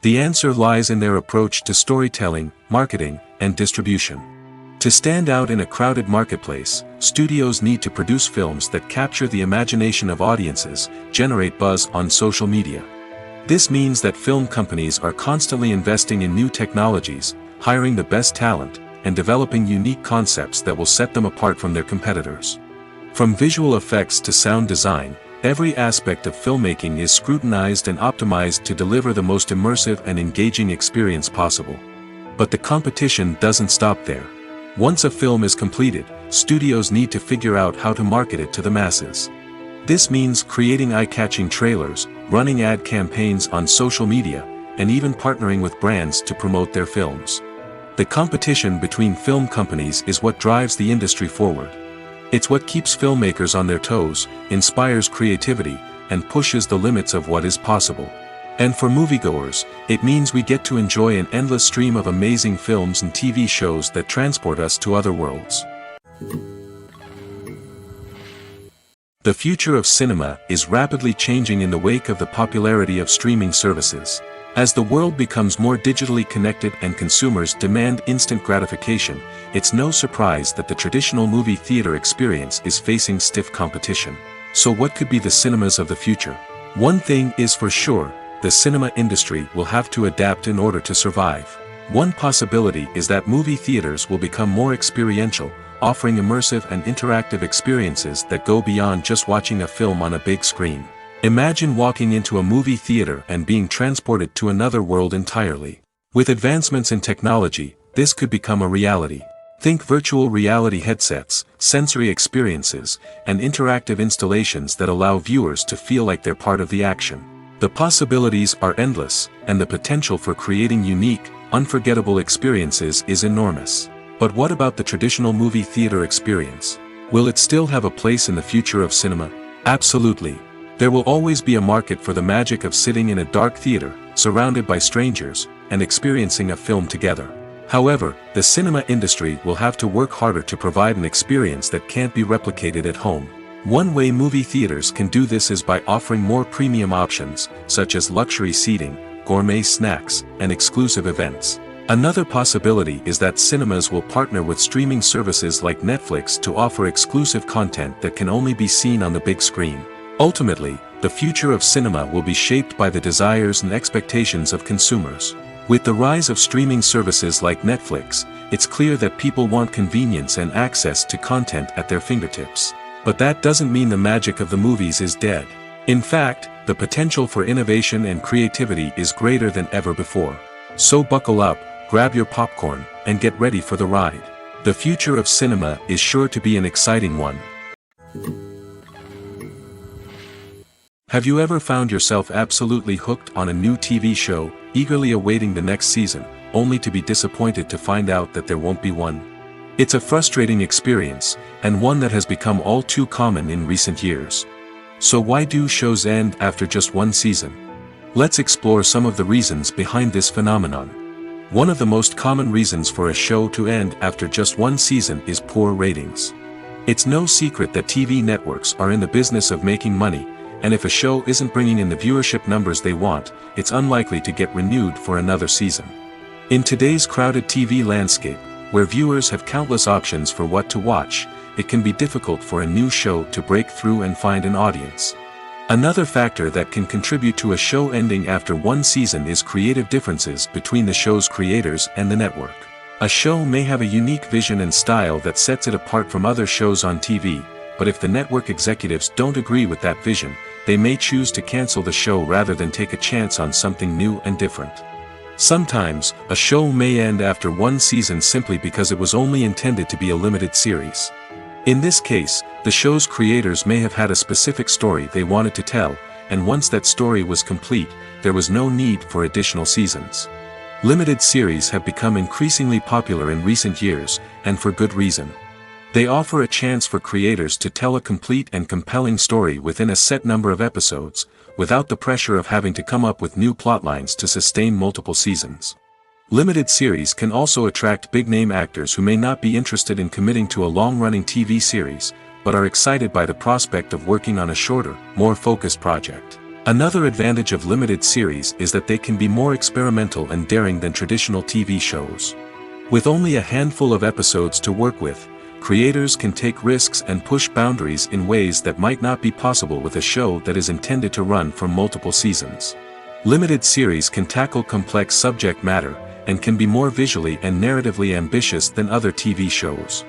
[SPEAKER 2] The answer lies in their approach to storytelling, marketing, and distribution. To stand out in a crowded marketplace, studios need to produce films that capture the imagination of audiences, generate buzz on social media. This means that film companies are constantly investing in new technologies, hiring the best talent, and developing unique concepts that will set them apart from their competitors. From visual effects to sound design, every aspect of filmmaking is scrutinized and optimized to deliver the most immersive and engaging experience possible. But the competition doesn't stop there. Once a film is completed, studios need to figure out how to market it to the masses. This means creating eye-catching trailers, running ad campaigns on social media, and even partnering with brands to promote their films. The competition between film companies is what drives the industry forward. It's what keeps filmmakers on their toes, inspires creativity, and pushes the limits of what is possible. And for moviegoers, it means we get to enjoy an endless stream of amazing films and TV shows that transport us to other worlds. The future of cinema is rapidly changing in the wake of the popularity of streaming services. As the world becomes more digitally connected and consumers demand instant gratification, it's no surprise that the traditional movie theater experience is facing stiff competition. So what could be the cinemas of the future? One thing is for sure, the cinema industry will have to adapt in order to survive. One possibility is that movie theaters will become more experiential, offering immersive and interactive experiences that go beyond just watching a film on a big screen. Imagine walking into a movie theater and being transported to another world entirely. With advancements in technology, this could become a reality. Think virtual reality headsets, sensory experiences, and interactive installations that allow viewers to feel like they're part of the action. The possibilities are endless, and the potential for creating unique, unforgettable experiences is enormous. But what about the traditional movie theater experience? Will it still have a place in the future of cinema? Absolutely. There will always be a market for the magic of sitting in a dark theater, surrounded by strangers, and experiencing a film together. However, the cinema industry will have to work harder to provide an experience that can't be replicated at home. One way movie theaters can do this is by offering more premium options, such as luxury seating, gourmet snacks, and exclusive events. Another possibility is that cinemas will partner with streaming services like Netflix to offer exclusive content that can only be seen on the big screen. Ultimately, the future of cinema will be shaped by the desires and expectations of consumers. With the rise of streaming services like Netflix, it's clear that people want convenience and access to content at their fingertips. But that doesn't mean the magic of the movies is dead. In fact, the potential for innovation and creativity is greater than ever before. So buckle up, grab your popcorn, and get ready for the ride. The future of cinema is sure to be an exciting one. Have you ever found yourself absolutely hooked on a new TV show, eagerly awaiting the next season, only to be disappointed to find out that there won't be one? It's a frustrating experience, and one that has become all too common in recent years. So why do shows end after just one season? Let's explore some of the reasons behind this phenomenon. One of the most common reasons for a show to end after just one season is poor ratings. It's no secret that TV networks are in the business of making money, and if a show isn't bringing in the viewership numbers they want, it's unlikely to get renewed for another season. In today's crowded TV landscape, where viewers have countless options for what to watch, it can be difficult for a new show to break through and find an audience. Another factor that can contribute to a show ending after one season is creative differences between the show's creators and the network. A show may have a unique vision and style that sets it apart from other shows on TV, but if the network executives don't agree with that vision, they may choose to cancel the show rather than take a chance on something new and different. Sometimes, a show may end after one season simply because it was only intended to be a limited series. In this case, the show's creators may have had a specific story they wanted to tell, and once that story was complete, there was no need for additional seasons. Limited series have become increasingly popular in recent years, and for good reason. They offer a chance for creators to tell a complete and compelling story within a set number of episodes, without the pressure of having to come up with new plotlines to sustain multiple seasons. Limited series can also attract big-name actors who may not be interested in committing to a long-running TV series, but are excited by the prospect of working on a shorter, more focused project. Another advantage of limited series is that they can be more experimental and daring than traditional TV shows. With only a handful of episodes to work with, creators can take risks and push boundaries in ways that might not be possible with a show that is intended to run for multiple seasons. Limited series can tackle complex subject matter, and can be more visually and narratively ambitious than other TV shows.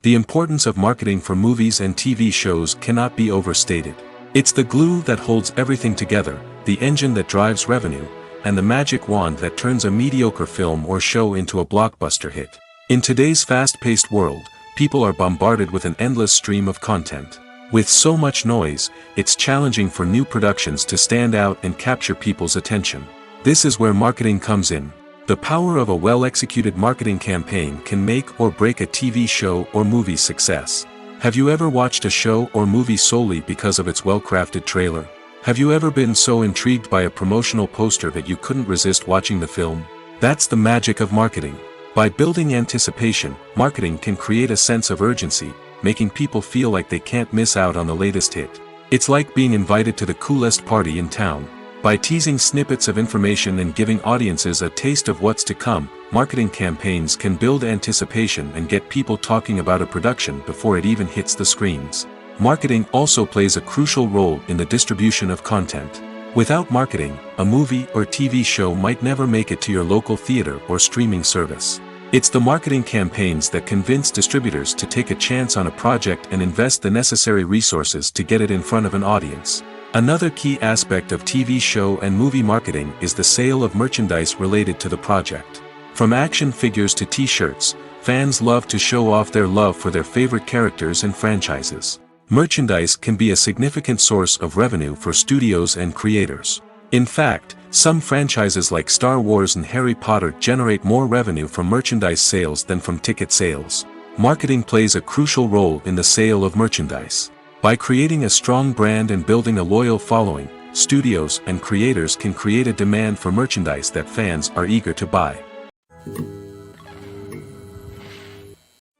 [SPEAKER 2] The importance of marketing for movies and TV shows cannot be overstated. It's the glue that holds everything together, the engine that drives revenue, and the magic wand that turns a mediocre film or show into a blockbuster hit. In today's fast-paced world, people are bombarded with an endless stream of content. With so much noise, it's challenging for new productions to stand out and capture people's attention. This is where marketing comes in. The power of a well-executed marketing campaign can make or break a TV show or movie's success. Have you ever watched a show or movie solely because of its well-crafted trailer? Have you ever been so intrigued by a promotional poster that you couldn't resist watching the film? That's the magic of marketing. By building anticipation, marketing can create a sense of urgency, making people feel like they can't miss out on the latest hit. It's like being invited to the coolest party in town. By teasing snippets of information and giving audiences a taste of what's to come, marketing campaigns can build anticipation and get people talking about a production before it even hits the screens. Marketing also plays a crucial role in the distribution of content. Without marketing, a movie or TV show might never make it to your local theater or streaming service. It's the marketing campaigns that convince distributors to take a chance on a project and invest the necessary resources to get it in front of an audience. Another key aspect of TV show and movie marketing is the sale of merchandise related to the project. From action figures to t-shirts, fans love to show off their love for their favorite characters and franchises. Merchandise can be a significant source of revenue for studios and creators. In fact, some franchises like Star Wars and Harry Potter generate more revenue from merchandise sales than from ticket sales. Marketing plays a crucial role in the sale of merchandise. By creating a strong brand and building a loyal following, studios and creators can create a demand for merchandise that fans are eager to buy.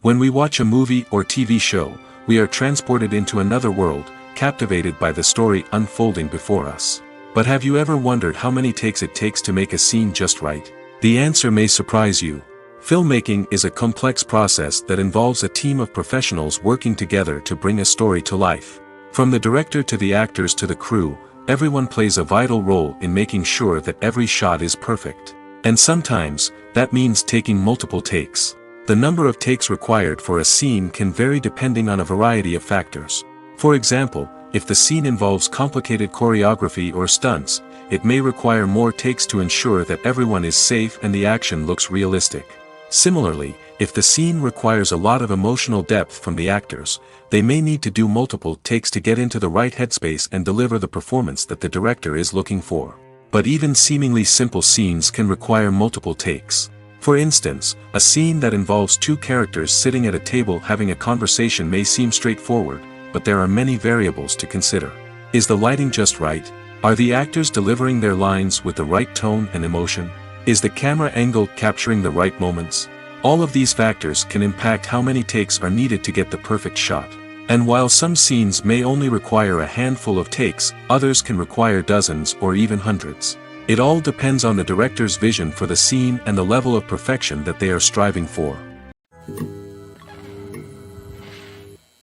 [SPEAKER 2] When we watch a movie or TV show, we are transported into another world, captivated by the story unfolding before us. But have you ever wondered how many takes it takes to make a scene just right? The answer may surprise you. Filmmaking is a complex process that involves a team of professionals working together to bring a story to life. From the director to the actors to the crew, everyone plays a vital role in making sure that every shot is perfect. And sometimes, that means taking multiple takes. The number of takes required for a scene can vary depending on a variety of factors. For example, if the scene involves complicated choreography or stunts, it may require more takes to ensure that everyone is safe and the action looks realistic. Similarly, if the scene requires a lot of emotional depth from the actors, they may need to do multiple takes to get into the right headspace and deliver the performance that the director is looking for. But even seemingly simple scenes can require multiple takes. For instance, a scene that involves two characters sitting at a table having a conversation may seem straightforward, but there are many variables to consider. Is the lighting just right? Are the actors delivering their lines with the right tone and emotion? Is the camera angle capturing the right moments? All of these factors can impact how many takes are needed to get the perfect shot. And while some scenes may only require a handful of takes, others can require dozens or even hundreds. It all depends on the director's vision for the scene and the level of perfection that they are striving for.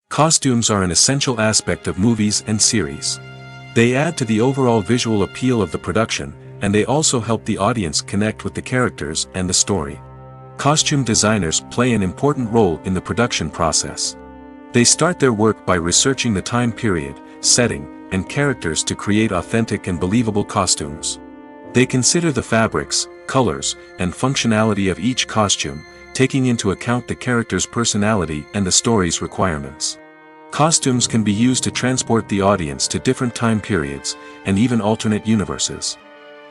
[SPEAKER 2] Costumes are an essential aspect of movies and series. They add to the overall visual appeal of the production, and they also help the audience connect with the characters and the story. Costume designers play an important role in the production process. They start their work by researching the time period, setting, and characters to create authentic and believable costumes. They consider the fabrics, colors, and functionality of each costume, taking into account the character's personality and the story's requirements. Costumes can be used to transport the audience to different time periods, and even alternate universes.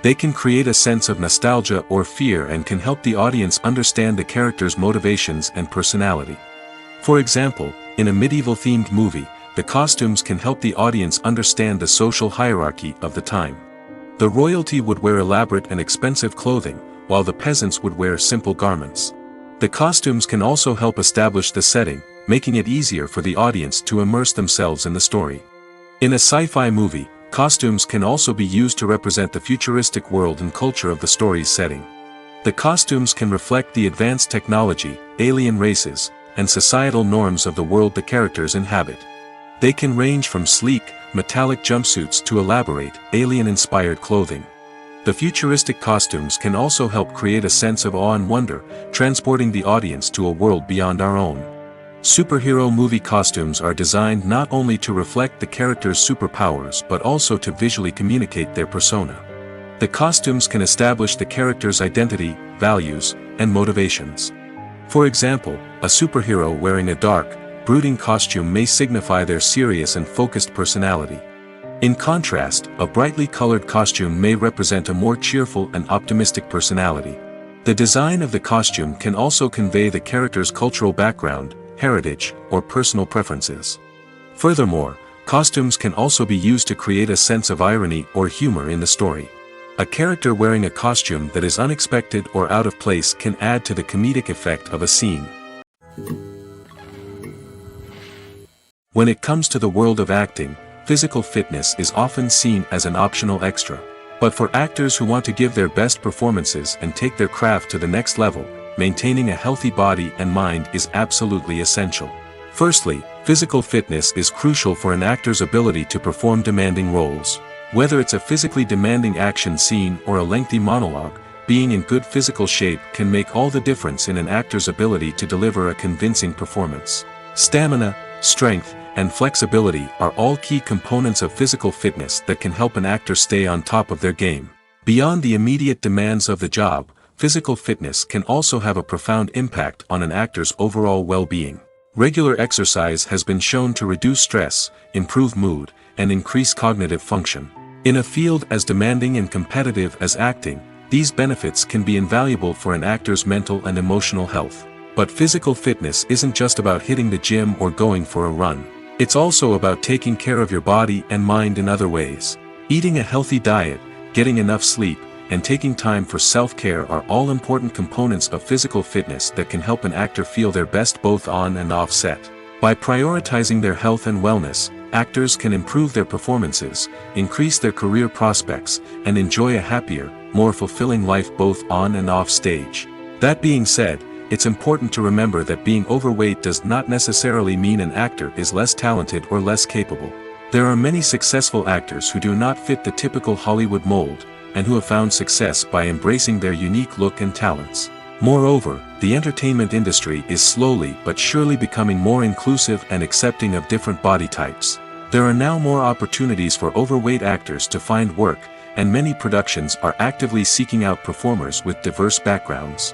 [SPEAKER 2] They can create a sense of nostalgia or fear and can help the audience understand the character's motivations and personality. For example, in a medieval-themed movie, the costumes can help the audience understand the social hierarchy of the time. The royalty would wear elaborate and expensive clothing, while the peasants would wear simple garments. The costumes can also help establish the setting, making it easier for the audience to immerse themselves in the story. In a sci-fi movie, Costumes can also be used to represent the futuristic world and culture of the story's setting. The costumes can reflect the advanced technology, alien races, and societal norms of the world the characters inhabit. They can range from sleek, metallic jumpsuits to elaborate, alien-inspired clothing. The futuristic costumes can also help create a sense of awe and wonder, transporting the audience to a world beyond our own. Superhero movie costumes are designed not only to reflect the character's superpowers but also to visually communicate their persona. The costumes can establish the character's identity, values, and motivations. For example, a superhero wearing a dark, brooding costume may signify their serious and focused personality. In contrast, a brightly colored costume may represent a more cheerful and optimistic personality. The design of the costume can also convey the character's cultural background, heritage, or personal preferences. Furthermore, costumes can also be used to create a sense of irony or humor in the story. A character wearing a costume that is unexpected or out of place can add to the comedic effect of a scene. When it comes to the world of acting, physical fitness is often seen as an optional extra. But for actors who want to give their best performances and take their craft to the next level, maintaining a healthy body and mind is absolutely essential. Firstly, physical fitness is crucial for an actor's ability to perform demanding roles. Whether it's a physically demanding action scene or a lengthy monologue, being in good physical shape can make all the difference in an actor's ability to deliver a convincing performance. Stamina, strength, and flexibility are all key components of physical fitness that can help an actor stay on top of their game. Beyond the immediate demands of the job, physical fitness can also have a profound impact on an actor's overall well-being. Regular exercise has been shown to reduce stress, improve mood, and increase cognitive function. In a field as demanding and competitive as acting, these benefits can be invaluable for an actor's mental and emotional health. But physical fitness isn't just about hitting the gym or going for a run. It's also about taking care of your body and mind in other ways. Eating a healthy diet, getting enough sleep, and taking time for self-care are all important components of physical fitness that can help an actor feel their best both on and off set. By prioritizing their health and wellness, actors can improve their performances, increase their career prospects, and enjoy a happier, more fulfilling life both on and off stage. That being said, it's important to remember that being overweight does not necessarily mean an actor is less talented or less capable. There are many successful actors who do not fit the typical Hollywood mold, and who have found success by embracing their unique look and talents. Moreover, the entertainment industry is slowly but surely becoming more inclusive and accepting of different body types. There are now more opportunities for overweight actors to find work, and many productions are actively seeking out performers with diverse backgrounds.